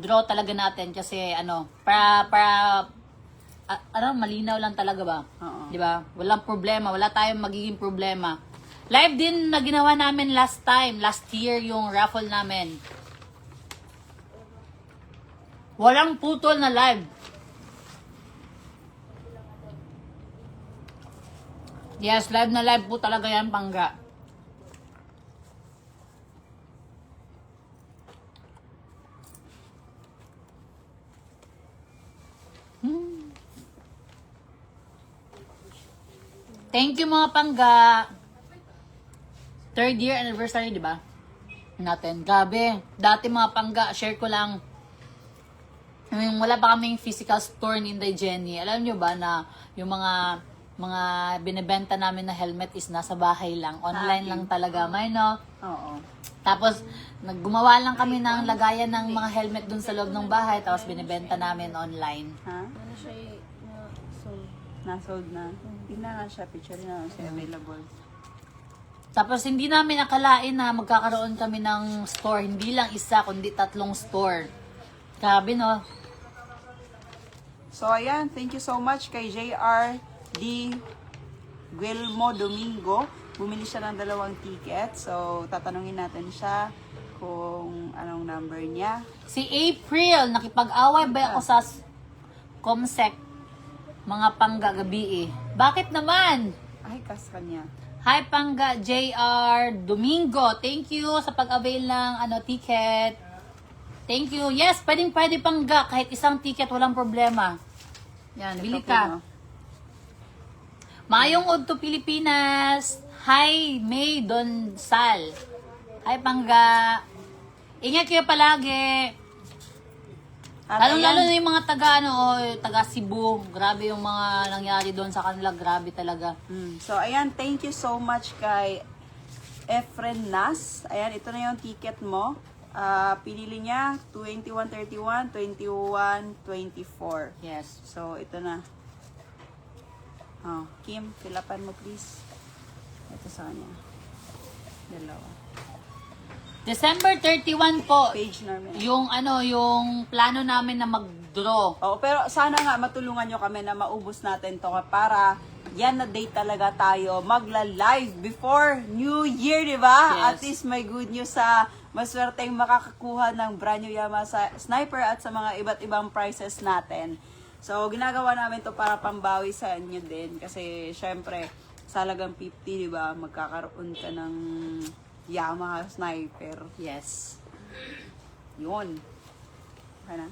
draw talaga natin kasi para malinaw lang talaga ba? Oo. 'Di ba? Walang problema, wala tayong magiging problema. Live din na ginawa namin last year yung raffle namin. Walang putol na live. Yes, live na live po talaga yan Pangga. Thank you mga pangga. 3rd year anniversary, di ba? Natin. Grabe. Dati mga pangga, share ko lang. Wala pa kaming physical store ni Inday Jenny. Alam nyo ba na yung mga binibenta namin na helmet is nasa bahay lang. Online lang talaga. May no? Oo. Tapos, naggumawa lang kami ng lagayan ng mga helmet dun sa loob ng bahay. Tapos, binibenta namin online. Ha? Ano siya na sold? Nasold na. Tingnan nga siya. Picture na siya available. Tapos, hindi namin akalain na magkakaroon kami ng store. Hindi lang isa, kundi 3 store. Grabe, no? So, ayan. Thank you so much kay JR D. Guilmo Domingo. Bumili siya ng 2 ticket. So, tatanungin natin siya kung anong number niya. Si April, nakipag-away ba ako sa Comsec? Mga pangga gabi eh. Bakit naman? Ay, kas kanya. Hi pangga JR Domingo. Thank you sa pag-avail ng ticket. Thank you. Yes, pwede pangga. Kahit isang ticket, walang problema. Yan, bili Ito po, ka. no? Mayong Ud to Pilipinas. Hi, May Donsal. Hi, pangga. Ingat kayo palagi. At Lalo ayan, na yung mga taga Cebu. Grabe yung mga nangyari doon sa kanila. Grabe talaga. So, ayan. Thank you so much kay Efren Nas. Ayan, ito na yung ticket mo. Pinili niya 2131, 2124. Yes. So, ito na. Oh, Kim, filapan mo please. Ito sa kanya. 2. December 31 po. Page namin. Yung plano namin na mag-draw. Oo, pero sana nga matulungan nyo kami na maubos natin to para yan na date talaga tayo magla-live before New Year, di ba? Yes. At least may good news sa maswerteng makakakuha ng brand new Yamaha Sniper at sa mga iba't ibang prices natin. So, ginagawa namin to para pambawi sa inyo din. Kasi, syempre, sa halagang 50, di ba, magkakaroon ka ng Yamaha Sniper. Yes. Yun. Okay na?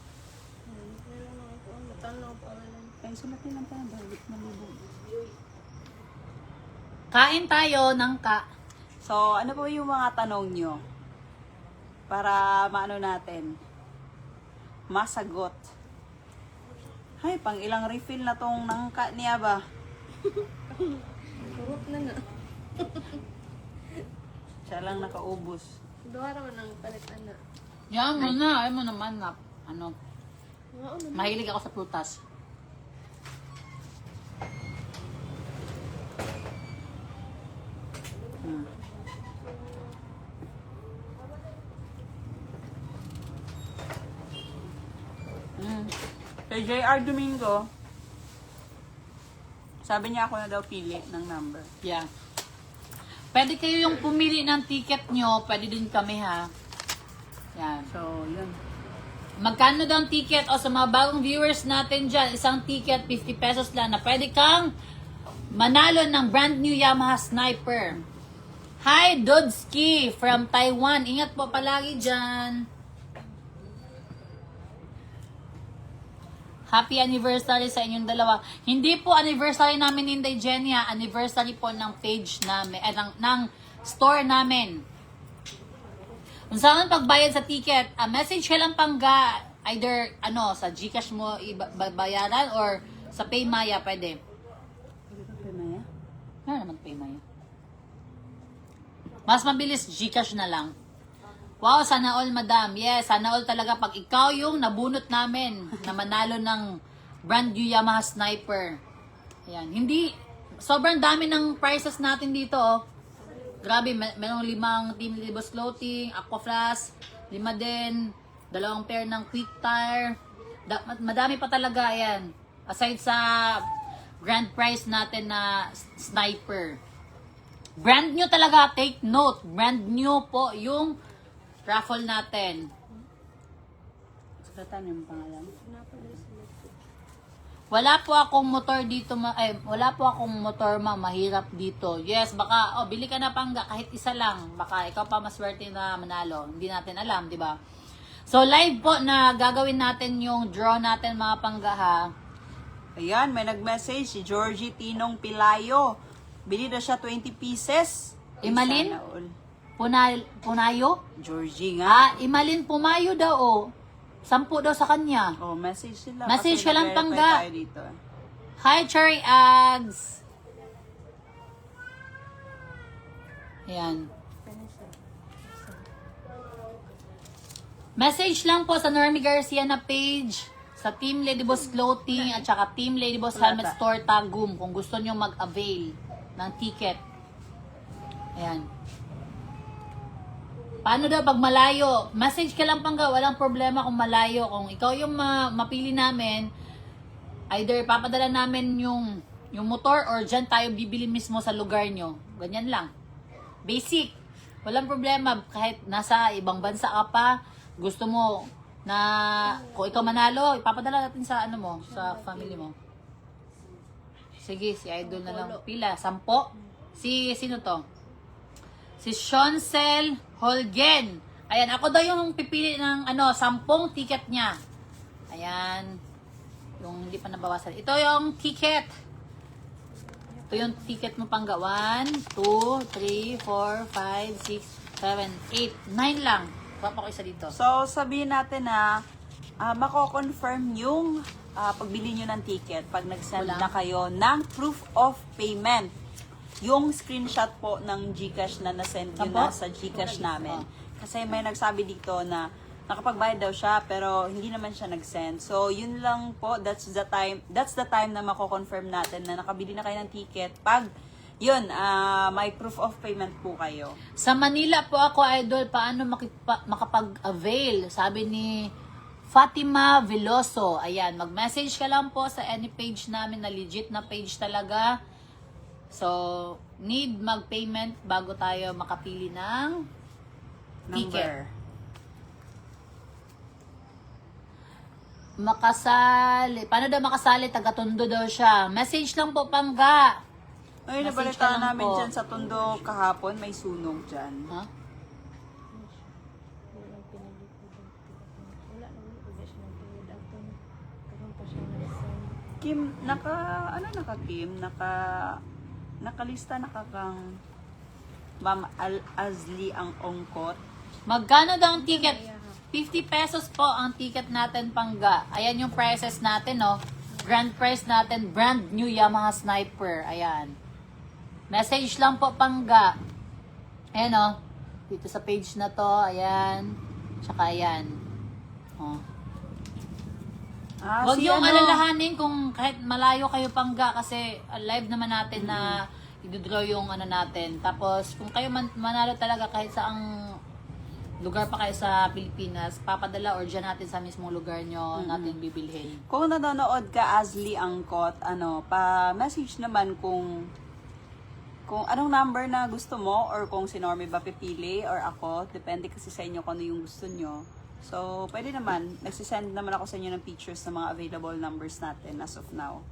Matanaw pa lang. Kaya sulatin lang pa ng balik malibog. Kain tayo ng So, ano po yung mga tanong nyo? Para maano natin? Masagot. Ay, pang ilang refill na tong nangka niya ba? Kurot na nga. Siya lang nakaubos. Duha raman ang palitan na. Yan mo na. Ay mo naman na. Nga ano. Mahilig ako sa prutas. Hmm. Kay JR Domingo, sabi niya ako na daw pili ng number. Yeah. Pwede kayo yung pumili ng ticket nyo. Pwede din kami ha. Yan. So, yun. Magkano daw ang ticket? O sa mga bagong viewers natin dyan, isang ticket, 50 pesos lang na pwede kang manalo ng brand new Yamaha Sniper. Hi, Dodski from Taiwan. Ingat po palagi dyan. Happy anniversary sa inyong dalawa. Hindi po anniversary namin ni Inday Jenny, anniversary po ng page namin, ng store namin. Kung saan pagbayad sa ticket, message ka lang pangga, either sa GCash mo bayaran or sa Paymaya pwede. Pwede ka Paymaya? Ano naman Paymaya? Mas mabilis GCash na lang. Wow, sana all madam. Yes, sana all talaga pag ikaw yung nabunot namin na manalo ng brand new Yamaha Sniper. Ayan, hindi, sobrang dami ng prices natin dito oh. Grabe, merong 5 Team Libos Floating, Aqua Flash, 5 din, 2 pair ng Quick Tire. Madami pa talaga yan. Aside sa grand prize natin na Sniper. Brand new talaga, take note. Brand new po yung raffle natin. Sukatan yung pangalan. Wala po akong motor dito, wala po akong motor mahirap dito. Yes, baka, bili ka na pangga, kahit isa lang. Baka ikaw pa maswerte na manalo. Hindi natin alam, di ba? So, live po na gagawin natin yung draw natin mga pangga ha. Ayan, may nag-message si Georgie Tinong Pilayo. Bili na siya 20 pieces. Imalin? Sana all. Punayo? Georgie nga. Imalin Pumayo daw, oh. 10 daw sa kanya. Oh, message sila. Message kasi ka lang, nag-verify Pangga. tayo dito. Hi, Cherry Ags! Ayan. Message lang po sa Normie Garcia na page, sa Team Ladyboss Clothing at saka Team Ladyboss Wala Helmet ta. Store Tagum kung gusto nyo mag-avail ng ticket. Ayan. Paano daw pag malayo? Message ka lang, Pangga, walang problema kung malayo. Kung ikaw yung mapili namin, either papadala namin yung motor or dyan tayo bibili mismo sa lugar nyo. Ganyan lang. Basic. Walang problema. Kahit nasa ibang bansa ka pa, gusto mo na kung ikaw manalo, ipapadala natin sa ano mo, sa family mo. Sige, si Idol na lang. Pila? 10? Sino to? Si Shonsel Holgen. Ayan, ako daw yung pipili ng 10 ticket niya. Ayan. Yung hindi pa nabawasan. Ito yung ticket. Ito yung ticket mo, Pangga. 1, 2, 3, 4, 5, 6, 7, 8, 9 lang. Papa ko isa dito. So, sabihin natin na mako-confirm yung pagbili nyo ng ticket pag nag-send Wala. na kayo ng proof of payment. Yung screenshot po ng GCash na na-send nyo Sampo? na sa GCash namin. Kasi may nagsabi dito na nakapagbayad daw siya pero hindi naman siya nag-send. So, yun lang po. That's the time na mako-confirm natin na nakabili na kayo ng ticket pag yun, may proof of payment po kayo. Sa Manila po ako, Idol, paano makapag-avail? Sabi ni Fatima Veloso. Ayan, mag-message ka lang po sa any page namin na legit na page talaga. So, need mag-payment bago tayo makapili ng ticket. Makasali. Paano daw makasali? Taga-Tondo daw siya. Message lang po, Pangga. Ay, Message ka nabalitaan lang namin po. dyan sa Tondo kahapon, may sunog dyan. Ha? Walang pinalipod. Wala naman po siya ng period after. Karoon pa siya na-send. Kim, Kim? Nakalista nakakang Ma'am Azli ang ongkot. Magkano daw ang ticket? 50 pesos po ang ticket natin, Pangga. Ayan yung prices natin, no? Grand price natin, brand new Yamaha Sniper. Ayan. Message lang po, Pangga. Ayan, no? Dito sa page na to. Ayan. Tsaka ayan. Oh. Huwag yung alalahanin kung kahit malayo kayo, Pangga, kasi live naman natin na i-draw yung natin. Tapos, kung kayo manalo talaga kahit saang lugar pa kayo sa Pilipinas, papadala or dyan natin sa mismong lugar nyo natin bibilhin. Kung nanonood ka, Azli Angkot, pa-message naman kung anong number na gusto mo or kung si Normie ba pipili or ako. Depende kasi sa inyo kung ano yung gusto nyo. So, pwede naman. Nagsisend naman ako sa inyo ng pictures ng mga available numbers natin as of now.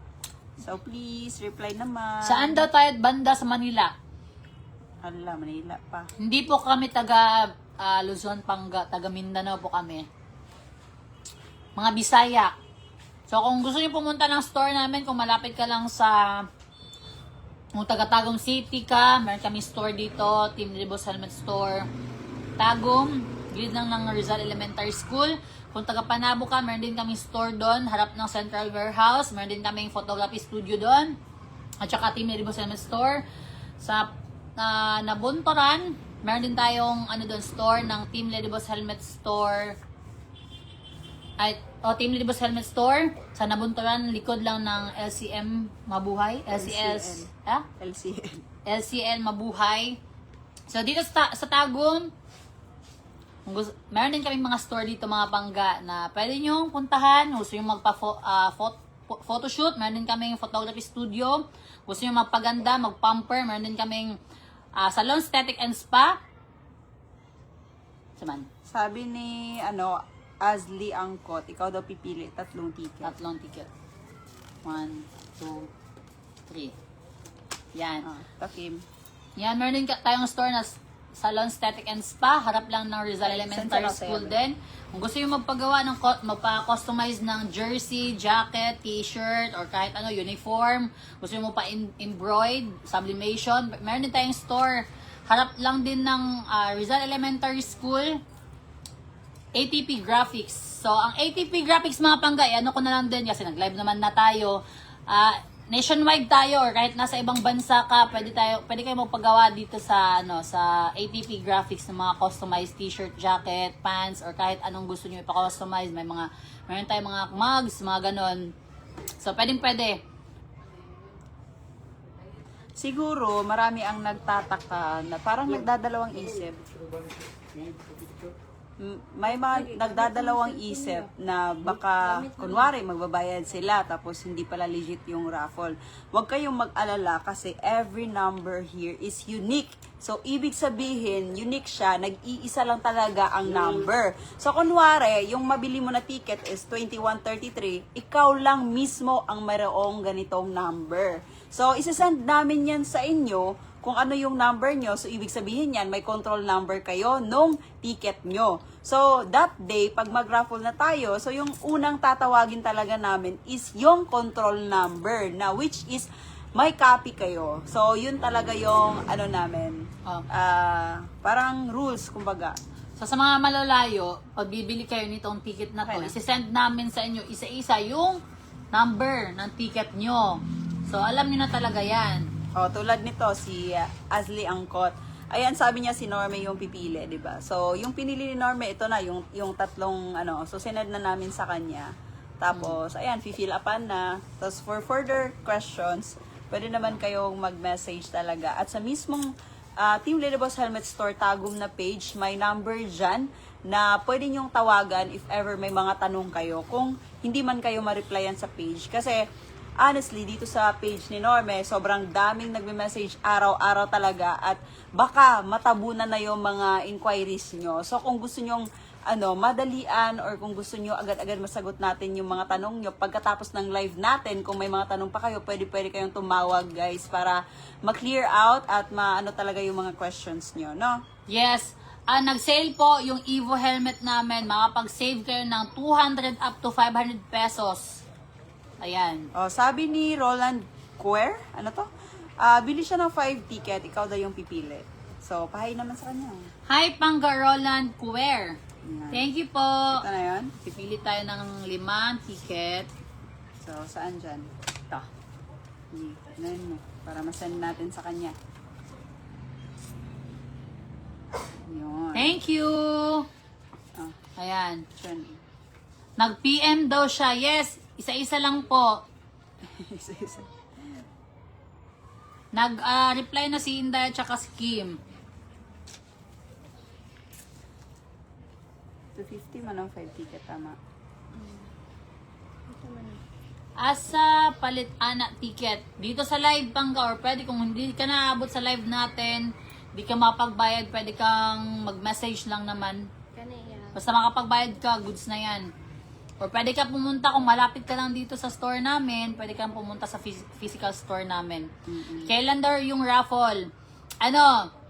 So, please, reply naman. Saan daw tayo banda sa Manila? Hala, Manila pa. Hindi po kami taga Luzon, Pangga, taga Mindanao po kami. Mga Bisaya. So kung gusto niyo pumunta ng store namin, kung malapit ka lang sa kung taga Tagum City ka, meron kami store dito, Team Ladyboss Helmet Store. Tagum, gilid lang ng Rizal Elementary School. Kung taga Panabo ka, meron din kami store doon, harap ng Central Warehouse. Meron din kaming photography studio doon. At saka Team Ladyboss Helmet Store. Sa Nabuntoran, meron din tayong doon store ng Team Ladyboss Helmet Store. Team Ladyboss Helmet Store sa Nabuntoran, likod lang ng LCM Mabuhay, LCS, LCL Mabuhay. So dito sa Tagum, meron din kaming mga store dito, mga Pangga, na pwede nyo puntahan. Gusto nyo photoshoot, meron din kaming photography studio. Gusto nyo magpaganda, magpumper, meron din kaming salon, aesthetic and spa. Saman? Sabi ni, Azli Angkot, ikaw daw pipili, 3 ticket. 3 ticket. 1, 2, 3. Yan. Takim. Yan, meron din tayong store na salon, aesthetic and spa. Harap lang ng Rizal Elementary School din. Kung gusto nyo magpagawa ng magpa-customize ng jersey, jacket, t-shirt, or kahit ano, uniform, gusto nyo pa embroid, sublimation, meron din tayong store. Harap lang din ng Rizal Elementary School, ATP Graphics. So, ang ATP Graphics mga panggay, ano ko na lang din, kasi nag-live naman na tayo. Nationwide tayo, or kahit nasa ibang bansa ka, pwede kayo magpagawa dito sa sa ATP Graphics ng mga customized t-shirt, jacket, pants, or kahit anong gusto niyo ipa-customize. Meron tayong mga mugs, mga ganon. So, pwede. Siguro, marami ang nagtataka na parang nagdadalawang isip. May mga nagdadalawang isip na baka, kunwari, magbabayad sila tapos hindi pala legit yung raffle. Huwag kayong mag-alala kasi every number here is unique. So, ibig sabihin, unique siya, nag-iisa lang talaga ang number. So, kunwari, yung mabili mo na ticket is 2133, ikaw lang mismo ang mayroong ganitong number. So, isasend namin yan sa inyo kung ano yung number nyo. So, ibig sabihin yan, may control number kayo nung ticket nyo. So, that day, pag mag-raffle na tayo, so yung unang tatawagin talaga namin is yung control number na which is may copy kayo. So, yun talaga yung namin. Parang rules, kumbaga. So, sa mga malalayo, pag bibili kayo nitong ticket na to, Okay na. isi-send namin sa inyo isa-isa yung number ng ticket nyo. So, alam nyo na talaga yan. Tulad nito, si Ashley Angkot. Ayan, sabi niya si Norme yung pipili, di ba? So, yung pinili ni Norme, ito na, yung tatlong, so sinend na namin sa kanya. Tapos, ayan, fill upan na. Tapos, for further questions, pwede naman kayong mag-message talaga. At sa mismong Team Lady Boss Helmet Store Tagum na page, may number dyan na pwede nyong tawagan if ever may mga tanong kayo. Kung hindi man kayo ma-replyan sa page. Kasi, honestly, dito sa page ni Norme, sobrang daming nagme-message araw-araw talaga at baka matabunan na yung mga inquiries nyo. So, kung gusto nyong madalian or kung gusto nyo agad-agad masagot natin yung mga tanong nyo, pagkatapos ng live natin, kung may mga tanong pa kayo, pwede kayong tumawag, guys, para ma-clear out at talaga yung mga questions nyo, no? Yes. Nag-sale po yung Evo helmet namin. Makapag-save kayo ng 200 up to 500 pesos. Ayan. Sabi ni Roland Quer, bili siya ng 5 ticket, ikaw daw yung pipili. So, pahay naman sa kanya. Hi, Pangga Roland Cuer. Ayan. Thank you po. Ito na yun. Pipili tayo ng 5 ticket. So, saan dyan? Ito. Tignan mo, para masend natin sa kanya. Yun. Thank you. Ayan. Dyan. Nag-PM daw siya. Yes, isa-isa lang po. Isa-isa. Nag-reply na si Inday at saka si Kim. 250 man ang 5 ticket, tama. Ito man. Asa palit anak ticket. Dito sa live Pangga, or pwede kung hindi ka naabot sa live natin, di ka mapagbayad, pwede kang mag-message lang naman. Kaniya. Basta makapagbayad ka, goods na yan. Or pwede ka pumunta, kung malapit ka lang dito sa store namin, pwede kang pumunta sa physical store namin. Kailan daw yung raffle?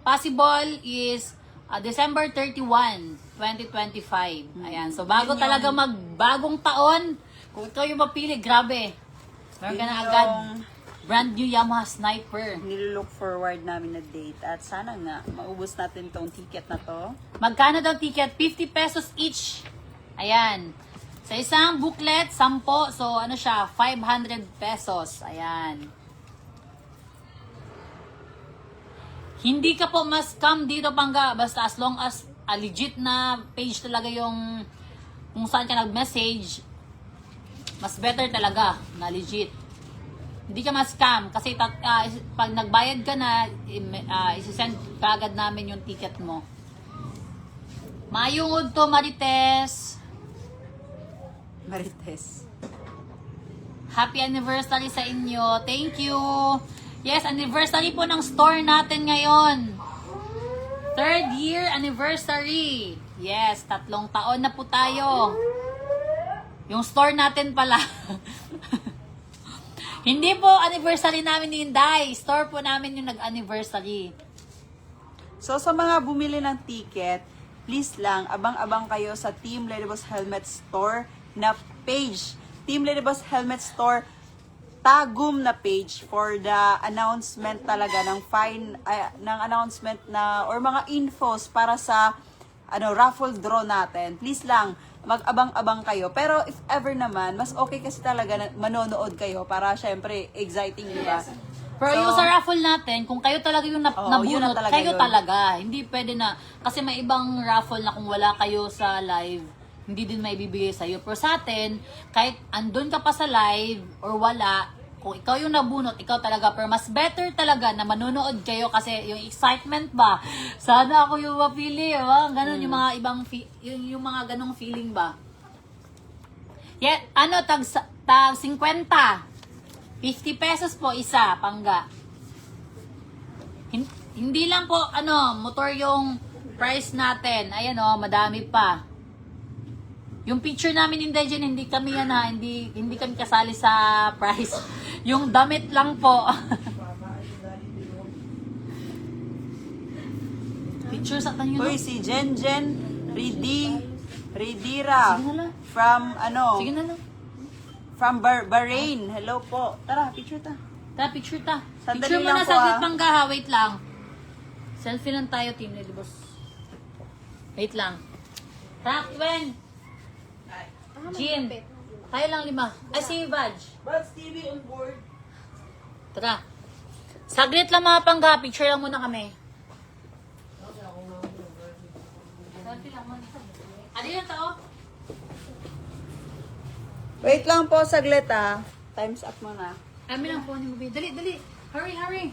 Possible is December 31, 2025. Ayan, so bago Yun talaga yung- magbagong taon, kung ikaw yung mapili, grabe. Meron ka Yun na yung agad brand new Yamaha Sniper. Nilook forward namin na date. At sana nga, maubos natin tong ticket na to. Magkano daw ticket? 50 pesos each. Ayan. Sa isang booklet, 10. So, siya? 500 pesos. Ayan. Hindi ka po mas-scam dito, Pangga. Basta as long as legit na page talaga yung kung saan ka nag-message, mas better talaga na legit. Hindi ka mas-scam. Kasi pag nagbayad ka na, isisend kagad namin yung ticket mo. Mayungod to, Marites. Marites. Happy anniversary sa inyo. Thank you. Yes, anniversary po ng store natin ngayon. 3rd year anniversary. Yes, 3 taon na po tayo. Yung store natin pala. Hindi po anniversary namin ni Inday. Store po namin yung nag-anniversary. So, sa mga bumili ng ticket, please lang, abang-abang kayo sa Team Lady Boss Helmet Store na page. Team Lady Boss Helmet Store Tagum na page for the announcement talaga ng ng announcement na or mga infos para sa raffle draw natin. Please lang, mag-abang-abang kayo. Pero if ever naman, mas okay kasi talaga na manonood kayo para syempre exciting, di ba? Pero So, yung sa raffle natin, kung kayo talaga yung yun na nabunot, talaga kayo yun. talaga. Hindi pwede na, kasi may ibang raffle na kung wala kayo sa live, hindi din may bibigay sa'yo. Pero sa atin, kahit andun ka pa sa live or wala, kung ikaw yung nabunot, ikaw talaga. Pero mas better talaga na manonood kayo kasi yung excitement ba, sana ako yung mapili, ganun yung mga ibang, yung mga ganong feeling ba. Yeah, tag 50. 50 pesos po isa, pangga. Hindi lang po, motor yung price natin. Ayan madami pa. Yung picture namin hindi dyan, hindi kami hindi kami kasali sa price. Yung damit lang po. Picture sa kanyo. Uy, si Jen Ridira Sige na lang. from Sige na lang. from Bahrain. Hello po. Tara, picture ta. Picture ta. Sandali Picture mo lang na po, saglit pangga ha. Wait lang. Selfie lang tayo, Team Lady Boss. Wait lang. Takwen. Jean. Tayo lang 5. Ay, si Vaj. But TV on board. Tara. Saglit lang mga pangga. Picture lang muna kami. Selfie lang muna. Ano yung tao? Wait lang po, saglit ah. Time's up muna. Kami lang po ni Mubi. Dali, dali. Hurry, hurry.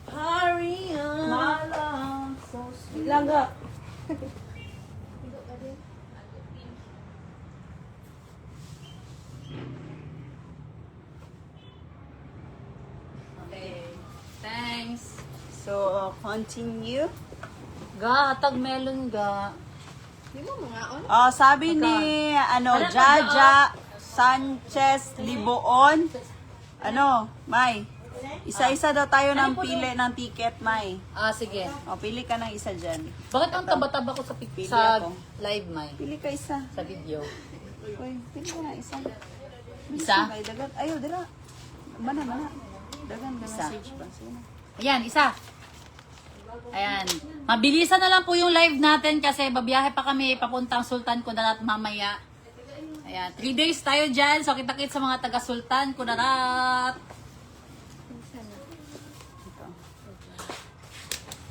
Hurry up. Malang, so sweet. Langga. Okay. Thanks. So, continue. Ga, tag melon ga. Sabi ni, Wala pa Jaja Sanchez Liboon. May. Isa-isa daw tayo ng pili ng ticket, May. Sige. Pili ka ng isa dyan. Bakit ang taba-taba ko sa Pili sa ako. live, May? Pili ka isa. Sa video. Uy, pili ka na isa. Isa? Dagan. Ayaw, dira. Mana. Dagan, Isa. message pa. Sino? Ayan, isa. Ayan. Mabilisan na lang po yung live natin kasi babiyahe pa kami papuntang Sultan Kudarat mamaya. Ayan. 3 days tayo dyan. So, kita-kit sa mga taga Sultan Kudarat.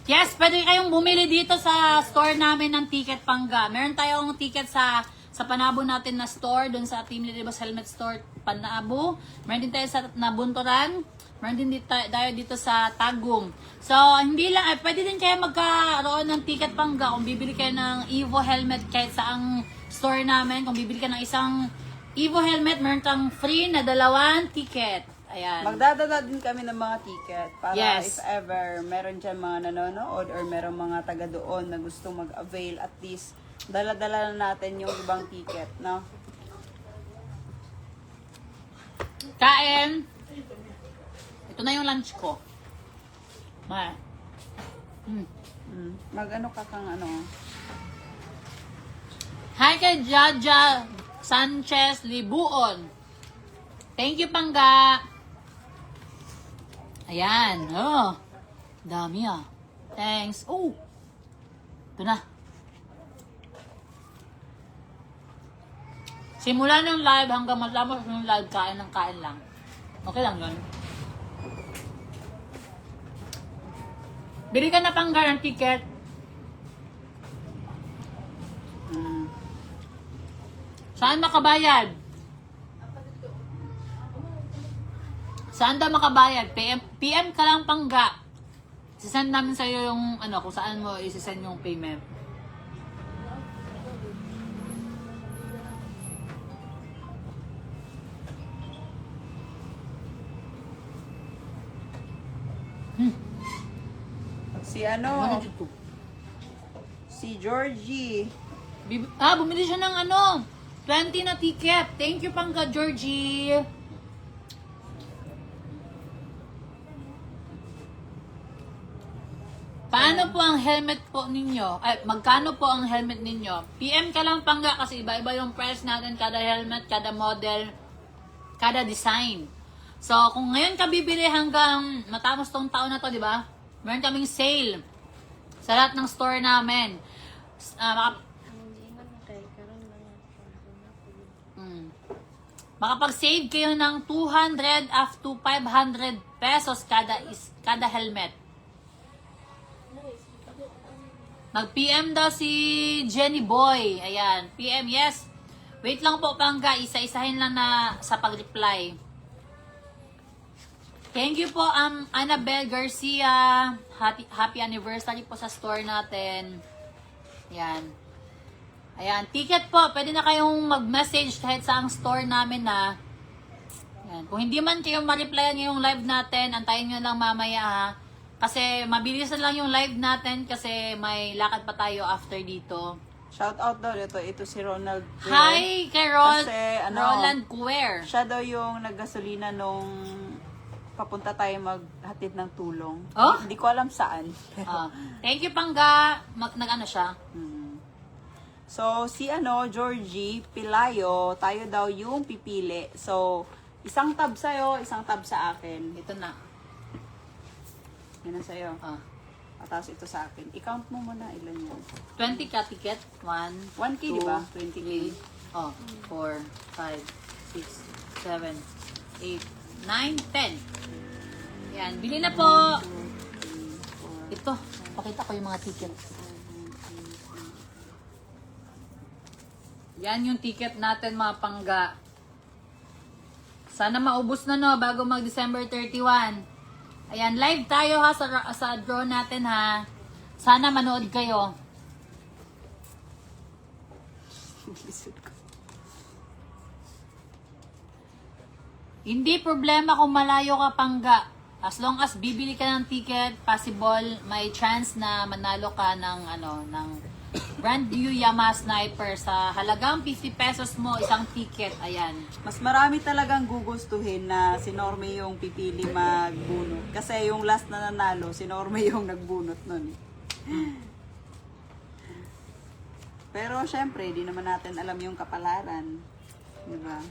Yes, pwede kayong bumili dito sa store namin ng ticket pangga. Meron tayong ticket sa Panabo natin na store, doon sa Team Lady Boss Helmet Store Panabo. Meron din tayo sa Nabunturan. Meron din tayo dito sa Tagum. So, hindi lang, pwede din kayo magkaroon ng ticket pangga kung bibili kayo ng Evo helmet kahit sa ang store namin. Kung bibili ka ng isang Evo helmet, meron kang free na 2 ticket. Ayan. Magdadala din kami ng mga ticket para Yes. if ever meron dyan mga nanonood or meron mga taga doon na gustong mag-avail, at least dala-dala na natin yung ibang ticket, no? Kain. Ito na yung lunch ko. Mag-ano ka kang Hi kay Jaja Sanchez Libuon. Thank you, Pangga. Ayan. Dami ah. Thanks. Ito na. Simula ng live hanggang matapos ng live, kain ng kain lang. Okay lang yun. Bili ka na Pangga ng ticket. Saan makabayad? Saan daw makabayad? PM ka lang Pangga. Sisend namin sa'yo yung kung saan mo isisend yung payment. si Georgie. Bumili siya ng 20 na ticket. Thank you Pangga, Georgie. Paano po ang helmet po ninyo? Ay, magkano po ang helmet ninyo? PM ka lang Pangga kasi iba-iba yung price natin kada helmet, kada model, kada design. So, kung ngayon ka bibili hanggang matapos tong taon na to, di ba? Meron kaming sale sa lahat ng store namin. Ang ingat na kay karon lang ako. Makapag-save kayo ng 200 up to 500 pesos kada helmet. Mag-PM daw si Jenny Boy. Ayan, PM, yes. Wait lang po, Pangga. Isa-isahin lang na sa pag-reply. Thank you po, Annabelle Garcia. Happy anniversary po sa store natin. Ayan. Ayan, ticket po. Pwede na kayong mag-message kahit sa ang store namin na. Ayan. Kung hindi man kayo ma-replyan ngayong live natin, antayin nyo lang mamaya ha. Kasi mabilis na lang yung live natin kasi may lakad pa tayo after dito. Shout out daw ito si Ronald. Hi kay Kasi, Roland Cuer. Siya daw yung naggasolina nung papunta tayo maghatid ng tulong. Oh? Hindi ko alam saan. Thank you, Pangga. Nag-ano siya? So, si Georgie Pilayo, tayo daw yung pipili. So, isang tab sa'yo, isang tab sa akin. Ito na. Yan ang sa'yo. Tapos ito sa akin. I-count mo muna ilan yan. 20 ka ticket. 1, 1K, di ba? 20K. 4, 5, 6, 7, 8, 9, 10. Yan. Bili na po. Ito. Pakita ko yung mga ticket. Yan yung ticket natin mga Pangga. Sana maubos na no bago mag December 31. Ayan, live tayo ha sa draw natin ha. Sana manood kayo. Hindi problema kung malayo ka Pangga. As long as bibili ka ng ticket, possible may chance na manalo ka ng ng brand new Yamaha Sniper sa halagang 50 pesos mo isang ticket. Ayan. Mas marami talagang gugustuhin na si Norme yung pipili magbunot. Kasi yung last na nanalo, si Norme yung nagbunot nun. Pero syempre, di naman natin alam yung kapalaran. Diba?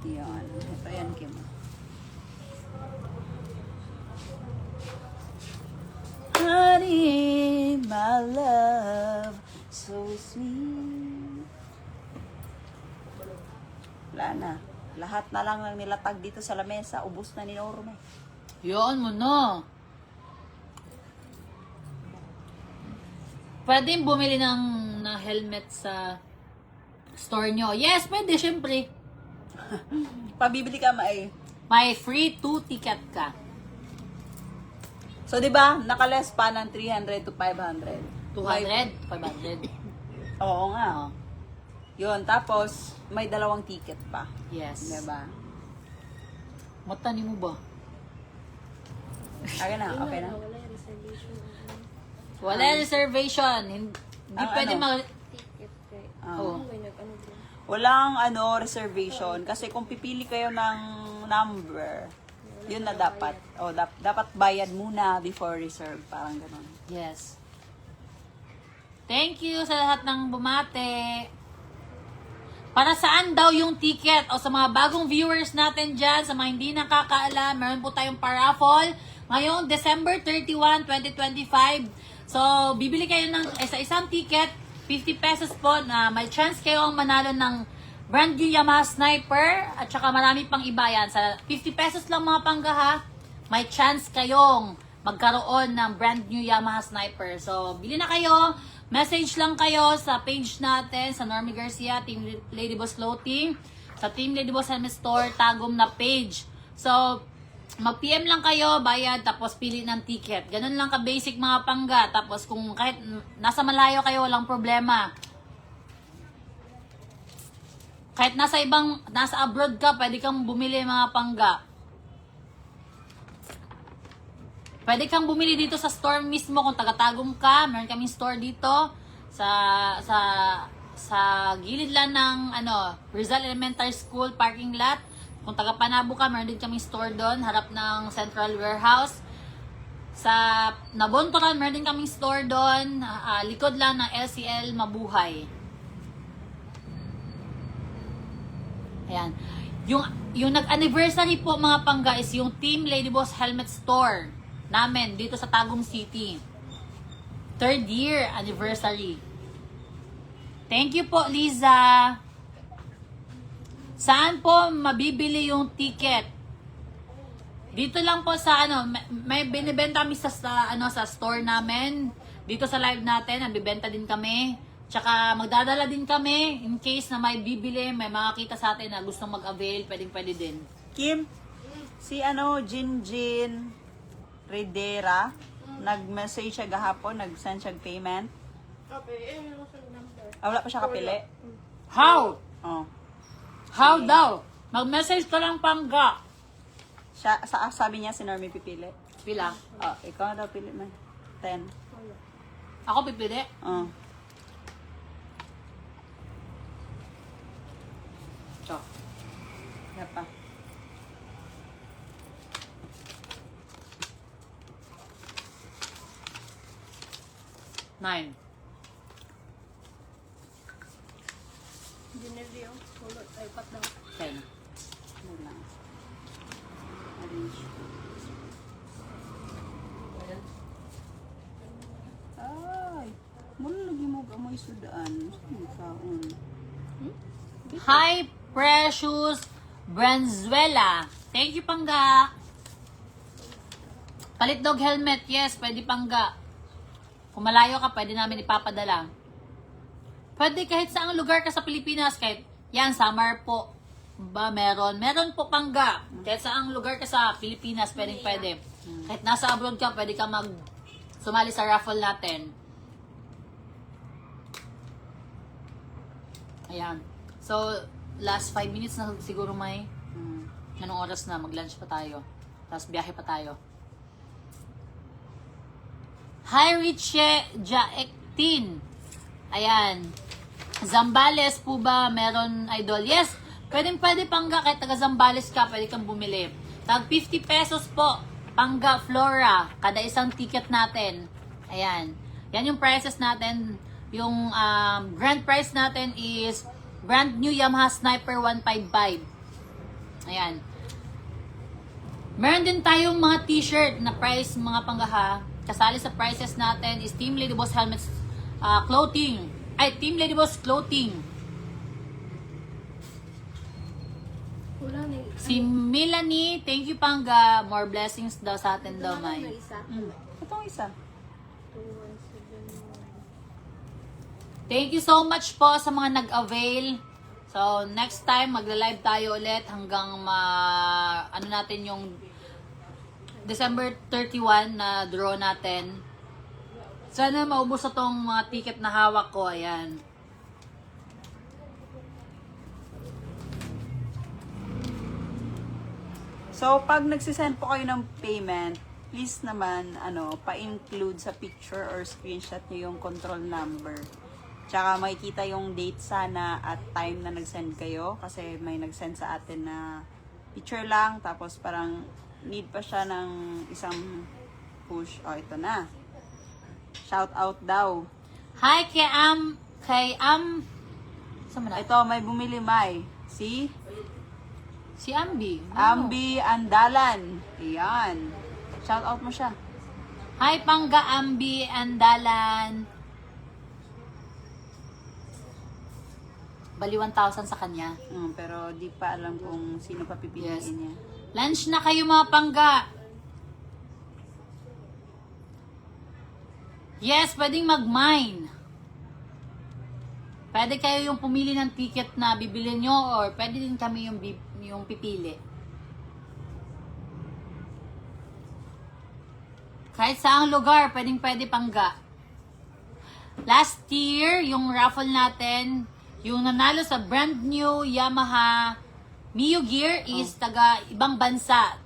Yan. Ito yan, Kim. Honey, my love, so sweet. Wala na. Lahat na lang ng nilatag dito sa lamesa, ubos na ni Norme. Yun mo no. Pwede bumili ng helmet sa store nyo. Yes, pwede, syempre. Pabibili ka May free 2 ticket ka. So, di ba, nakales pa ng 300 to 500. 200? 500? Oo nga. Oh. Yun, tapos, may 2 ticket pa. Yes. Di ba? Matani mo ba? Okay na, okay na. Wala yung reservation. Wala reservation. Hindi Ang pwede Ticket kay. Oo. May nag-ano din. Walang reservation kasi kung pipili kayo ng number, yun na dapat. O dapat bayad muna before reserve, parang gano'n. Yes. Thank you sa lahat ng bumate. Para saan daw yung ticket? O sa mga bagong viewers natin dyan, sa mga hindi nakakaalam, meron po tayong paraffle. Ngayong December 31, 2025. So, bibili kayo ng sa isang ticket, 50 pesos po na may chance kayong manalo ng brand new Yamaha Sniper at saka marami pang iba yan. Sa 50 pesos lang mga Pangga ha, may chance kayong magkaroon ng brand new Yamaha Sniper. So, bili na kayo. Message lang kayo sa page natin, sa Normie Garcia, Team Lady Boss Clothing, sa Team Lady Boss Helmet Store, tagom na page. So, mag-PM lang kayo, bayad, tapos pili ng ticket. Ganun lang ka-basic mga Pangga. Tapos kung kahit nasa malayo kayo, walang problema. Kahit nasa abroad ka, pwede kang bumili mga Pangga. Pwede kang bumili dito sa store mismo kung taga-Tagum ka. Meron kaming store dito sa gilid lang ng Rizal Elementary School parking lot. Kung taga Panabo ka, meron din kaming store doon, harap ng Central Warehouse. Sa Nabontoran, meron din kaming store doon, likod lang ng LCL Mabuhay. Ayan. Yung nag-anniversary po mga pangga is yung Team Lady Boss Helmet Store namin dito sa Tagum City. 3rd year anniversary. Thank you po, Liza. Saan po mabibili yung ticket? Dito lang po sa may binibenta kami sa store namin. Dito sa live natin, nabibenta din kami. Tsaka magdadala din kami in case na may bibili, may makakita sa atin na gustong mag-avail, pwede din. Kim, si Jinjin Redera, nag-message siya gahapon, nag-send siya payment. Okay, ano sa number? Wala pa siya kapili. How? Oh. How daw? Mag-message ka lang pangga. Sabi niya si Normie pipili. Pila? Oh, ikaw daw pili man. 10. Ako pipili? Oh. So, Yan pa. nine. Dinnerly yung hulot. Ay, pat daw. 10. Ano lang. Arrange. Ay. Mula lagi mo gamoy sudaan. Saan kaon? Hi, Precious Branzuela. Thank you, pangga. Palit dog helmet. Yes, pwede pangga. Kung malayo ka, pwede namin ipapadala. Pwede kahit saang lugar ka sa Pilipinas. Kahit yan, summer po. Ba, meron. Meron po pangga. Kahit saang lugar ka sa Pilipinas, pwede. Kahit nasa abroad ka, pwede ka sumali sa raffle natin. Ayan. So, last 5 minutes na siguro may anong oras na, mag-lunch pa tayo. Tapos biyahe pa tayo. Hi, Richie Jaektin. Ayan. Zambales po ba meron, idol? Yes, pwede pangga. Kahit taga Zambales ka, pwede kang bumili. Tag 50 pesos po. Pangga Flora. Kada isang ticket natin. Ayan. Yan yung prices natin. Yung grand price natin is brand new Yamaha Sniper 155. Ayan. Meron din tayong mga t-shirt na price mga panggaha. Kasali sa prices natin is Team Lady Boss Helmets clothing. Ay, Team Lady Boss clothing. Wala na Si Melanie, thank you pangga. More blessings daw sa atin daw, na May. isa. Itong isa. 2171. Thank you so much po sa mga nag-avail. So, next time, magla-live tayo ulit hanggang ano natin yung December 31 na draw natin. Sana maubos na tong mga ticket na hawak ko. Ayan. So, pag nagsisend po kayo ng payment, please naman, pa-include sa picture or screenshot nyo yung control number. Tsaka makikita yung date sana at time na nag-send kayo. Kasi may nag-send sa atin na picture lang. Tapos parang need pa siya ng isang push. Oh, ito na. Shout out daw. Hi, saan mo na? Ito, may bumili May. Si Ambi. Ambi Andalan. Ayan. Shout out mo siya. Hi, Pangga Ambi Andalan. Bali 1,000 sa kanya. Pero di pa alam kung sino pa pipiliin Yes. niya. Lunch na kayo mga pangga. Yes, pwedeng mag-mine. Pwede kayo yung pumili ng ticket na bibili nyo or pwede din kami yung pipili. Kahit saang lugar, pwede pangga. Last year, yung raffle natin, yung nanalo sa brand new Yamaha Mio Gear is taga ibang bansa.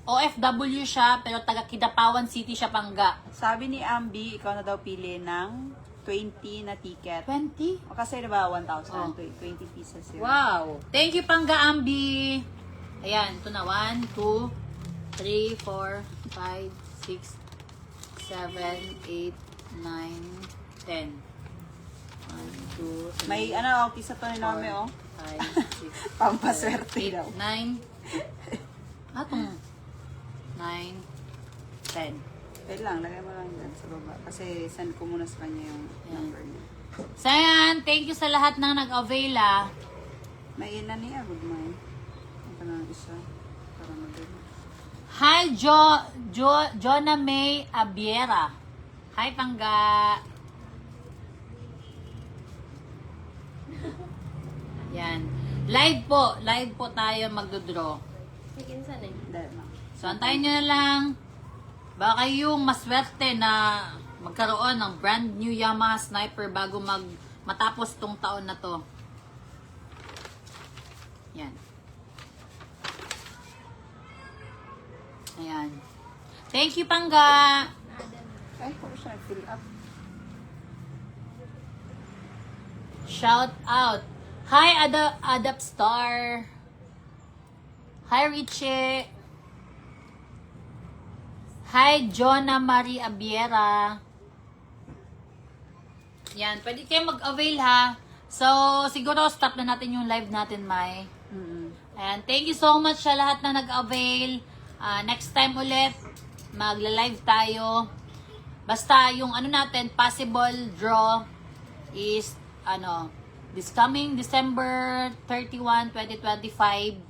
OFW siya, pero taga Kidapawan City siya pangga. Sabi ni Ambi, ikaw na daw pili ng 20 na ticket. 20? O kasi diba 1,000, Oh. 20 pieces yun. Wow! Thank you, Pangga Ambi! Ayan, ito na. 1, 2, 3, 4, 5, 6, 7, 8, 9, 10. 1, 2, 3, May ano, kisa to ni Nome, oh. 5, 6, Pampaswerte 8, daw. 9. Atong 9, 10. Wait lang, lagay mo lang dyan sa baba. Kasi send ko muna sa kanya yung number niya. So ayan, thank you sa lahat ng nag-avail ah. May ina niya, good mind. Ito na ang isa. Para madali. Hi, Jonah May Abiera. Hi, Pangga. Yan. Live po tayo magdodraw. Kinsa na yun? Dahil na. So, antayin nyo na lang. Baka yung maswerte na magkaroon ng brand new Yamaha Sniper bago matapos tong taon na to. Yan. Ayan. Thank you, Pangga. Ay, kung siya nag-fill up. Shout out. Hi, Adapt Star. Hi, Richie. Hi, Jonah Marie Abiera. Yan, pwede kayo mag-avail ha. So, siguro stop na natin yung live natin, Mai. And thank you so much sa lahat na nag-avail. Next time ulit, magla-live tayo. Basta yung ano natin, possible draw is this coming December 31, 2025.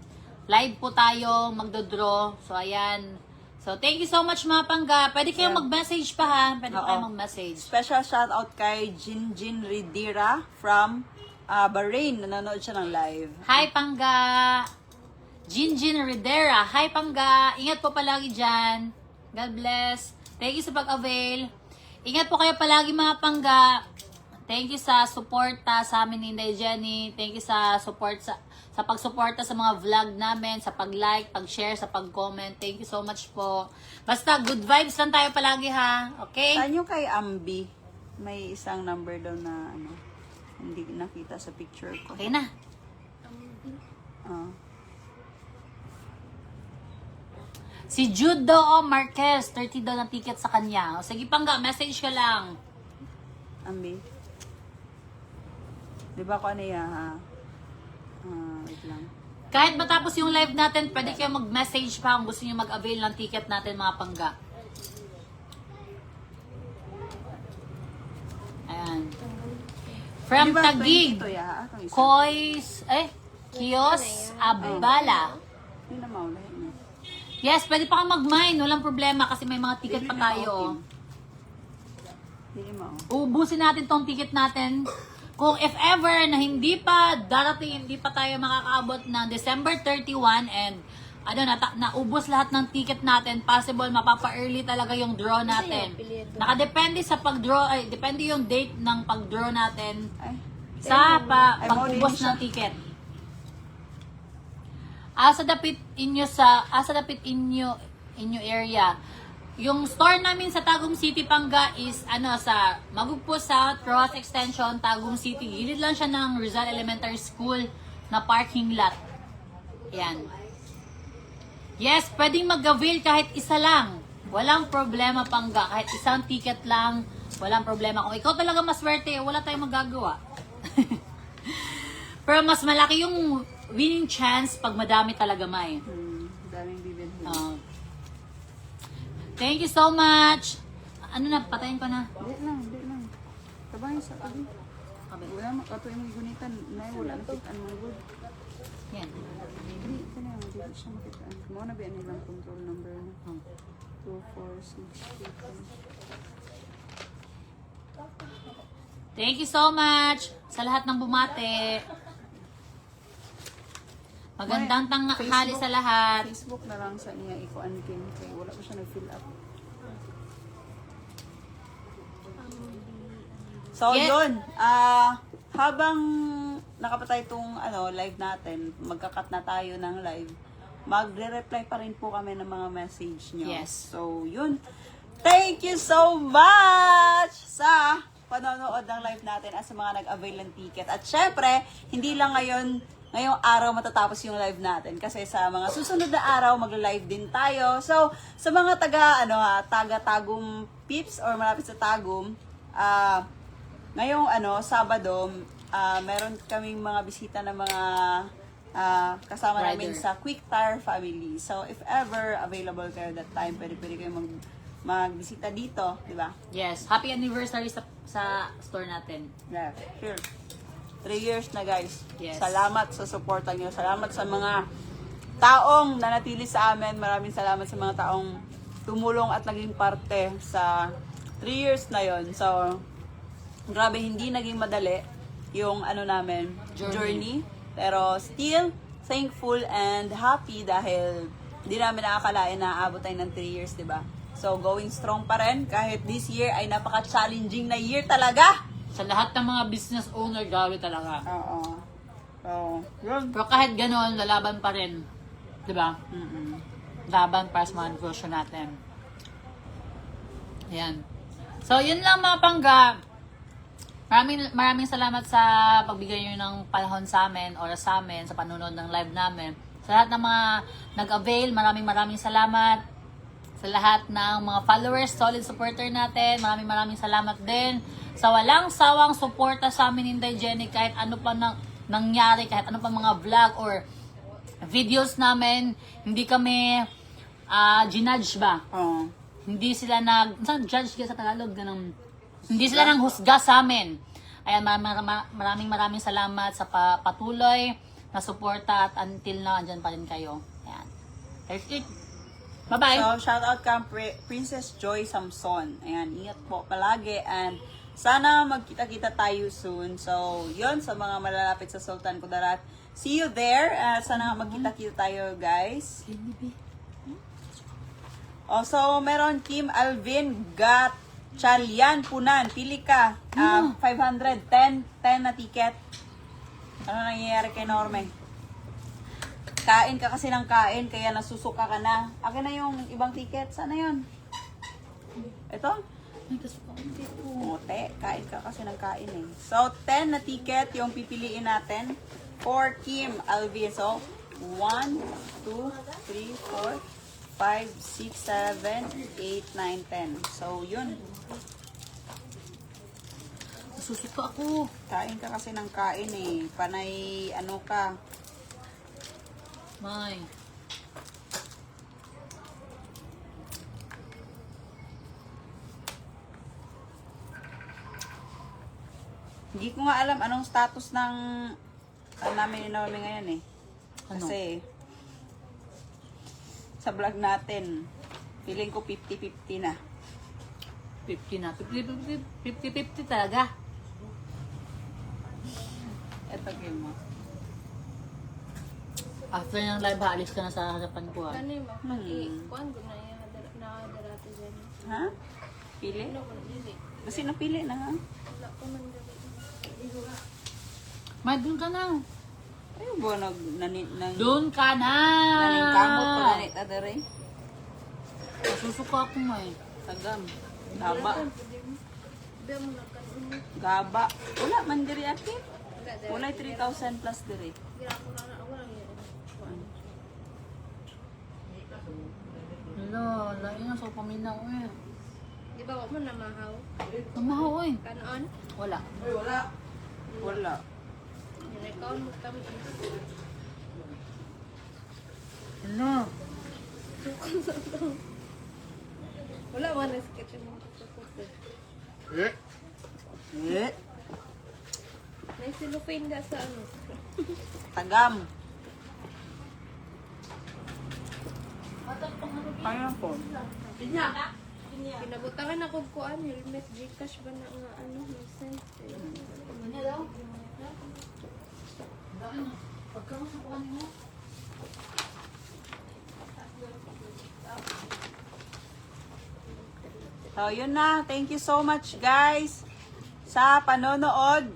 Live po tayo, magdodraw. So, ayan. So, thank you so much mga Pangga. Pwede kayong mag-message pa ha. Pwede Oo. kayong mag-message. Special shout out kay Jinjin Ridira from Bahrain. Nanonood siya ng live. Hi Pangga! Jinjin Ridera. Hi Pangga! Ingat po palagi dyan. God bless. Thank you sa pag-avail. Ingat po kayo palagi mga Pangga. Thank you sa suporta sa amin ni Inday Jenny. Thank you sa support sa pagsuporta sa mga vlog namin, sa pag-like, pag-share, sa pag-comment. Thank you so much po. Basta good vibes lang tayo palagi ha. Okay? Saan yung kay Ambi? May isang number daw na hindi nakita sa picture ko. Okay na. Ah. Si Judo Marquez, 30 daw ng ticket sa kanya. O, sige Pangga, message ka lang. Ambi. Di ba ko ano yan, ha? Wait lang. Kahit matapos yung live natin, pwede kayo mag-message pa kung gusto nyo mag-avail ng ticket natin mga Pangga. Ayan. From Di ba Taguig, 20 to, ya? Itong isa. Kios Abala. Hindi na maulay niya. Yes, pwede pa kang mag-mine. Walang problema kasi may mga ticket pa tayo. Hindi mo. Ubusin natin tong ticket natin. Kung if ever na hindi pa darating, hindi pa tayo makakaabot ng December 31 and naubos lahat ng ticket natin, possible mapapa-early talaga yung draw natin. Nakadepende sa pag-draw, depende yung date ng pag-draw natin Ay. sa Ay, pag-ubos mauli siya. ng ticket. Asa dapit inyo area. Yung store namin sa Tagum City, Pangga is sa Magugpo South, Roas Extension, Tagum City. Gilid lang siya ng Rizal Elementary School na parking lot. Yan. Yes, pwedeng mag-avail kahit isa lang. Walang problema, Pangga. Kahit isang ticket lang, walang problema. Kung ikaw talaga maswerte, wala tayong magagawa. Pero mas malaki yung winning chance pag madami talaga, May. Daming bibili. Thank you so much. Ano na, patayin ko na. Hindi lang. Tabangin sa tabi. Wala makatoy mong gunitan. Wala nakitaan mong good. Yan. Hindi siya makitaan. Mga nabiyan nilang control number na. 2, 4, 6, 8, 10. Thank you so much sa lahat ng bumate. Magandang tanghali sa lahat. Facebook na lang sa niya ikuan Kim. Kaya wala pa siya nag-fill up. So, Yes. yun. Habang nakapatay itong live natin, magkakat na tayo ng live, magre-reply pa rin po kami ng mga message nyo. Yes. So, yun. Thank you so much sa panonood ng live natin at sa mga nag-avail ng ticket. At syempre, hindi lang ngayon ngayong araw matatapos yung live natin. Kasi sa mga susunod na araw, magla-live din tayo. So, sa mga taga-Tagum peeps or malapit sa Tagum, ngayong Sabado, meron kaming mga bisita ng mga kasama namin Rider. sa Quick Tire family. So, if ever available kayo that time, pwede kayo magbisita dito, di ba? Yes, happy anniversary sa store natin. Yeah, sure. 3 years na, guys. Yes. Salamat sa suporta nyo. Salamat sa mga taong nanatili sa amin. Maraming salamat sa mga taong tumulong at naging parte sa 3 years na yon. So, grabe, hindi naging madali yung namin, journey. Pero still, thankful and happy dahil hindi namin nakakalain na aabot tayo ng 3 years, di ba? So, going strong pa rin. Kahit this year ay napaka-challenging na year talaga. Sa lahat ng mga business owner, grabe talaga. Oo. So, yun. Pero kahit gano'n, lalaban pa rin. Di ba? Laban para sa mga negosyo natin. Ayan. So, yun lang mga pangga. Maraming salamat sa pagbigay nyo ng panahon sa amin, oras sa amin, sa panonood ng live namin. Sa lahat ng mga nag-avail, maraming salamat. Sa lahat ng mga followers, solid supporter natin, maraming salamat din. Sa walang sawang suporta sa amin, Inday Jenny, kahit ano pa nangyari, kahit ano pa mga vlog or videos namin, hindi kami ginudge ba? Oo. Hindi sila saan judge ka sa Tagalog? Ganun. Hindi sila nang husga sa amin. Ayan, maraming salamat sa patuloy na suporta at until now, andyan pa rin kayo. Ayan. That's it. Bye-bye. So, shout out kay Princess Joy Samson. Ayan, ingat po palagi and sana magkita-kita tayo soon. So, yun, sa mga malalapit sa Sultan Kudarat. See you there. Sana magkita-kita tayo, guys. Also, meron Kim Alvin Gatchalian Punan. Pili ka. 510 na ticket. Ano nangyayari kay Norme? Kain ka kasi ng kain, kaya nasusuka ka na. Akin na yung ibang ticket. Sana yun? Ito? Te, kain ka kasi ng kain eh. So, 10 na ticket yung pipiliin natin for Kim Alvin. So, 1, 2, 3, 4, 5, 6, 7, 8, 9, 10. So, yun. Susuka ako. Kain ka kasi ng kain eh. Panay, ka. May. Hindi ko nga alam anong status ng namin ni Naomi ngayon eh. Ano? Kasi sa vlog natin, feeling ko 50-50 na. 50 na. 50-50 talaga. Eto game mo. After ng live, haalis ka na sa harapan ko. Ano yung Hmm. kuan ko na yung nakadarati dyan. Ha? Pili? Ano ko na dili. Kasi napili na ha? Wala ko man dali. May, doon ka na. Ayun ba Doon ka na! naningkamot pa na nita dere? Susuka ako may. Tagam. Gaba. Dam na kan. Gaba. Wala man diri akin. Wala Wala 3,000 plus diri. Gira ko na ako lang yun. Hello, lain nga sa paminaw eh. Di ba wag mo namahaw? Mamahaw eh. Kanon? Wala. Wala. Yun ikaw mo kami. Hello. Wala man na sketch mo. Eh. May cellophane da sa ano. Tagam. Kaya po. Pinabutangan ako kuan helmet Gcash ba na nga ano may sense. So, yun na. Thank you so much, guys, sa panonood.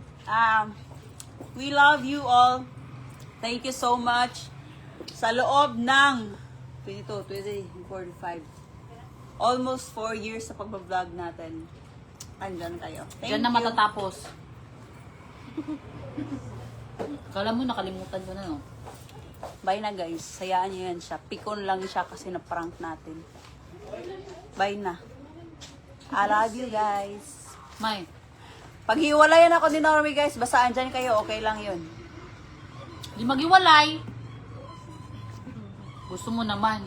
We love you all. Thank you so much. Sa loob ng 22, 45, almost 4 years sa pagbablog natin. Andyan kayo. Thank Diyan na you. matatapos. Kala mo nakalimutan ko na, no? Bye na guys. Sayaan nyo yan siya. Pikon lang siya kasi na-prank natin. Bye na. I love you guys. May, Paghiwalayan ako ni Normie guys, basta andyan kayo, okay lang yun. di magiwalay. Gusto mo naman.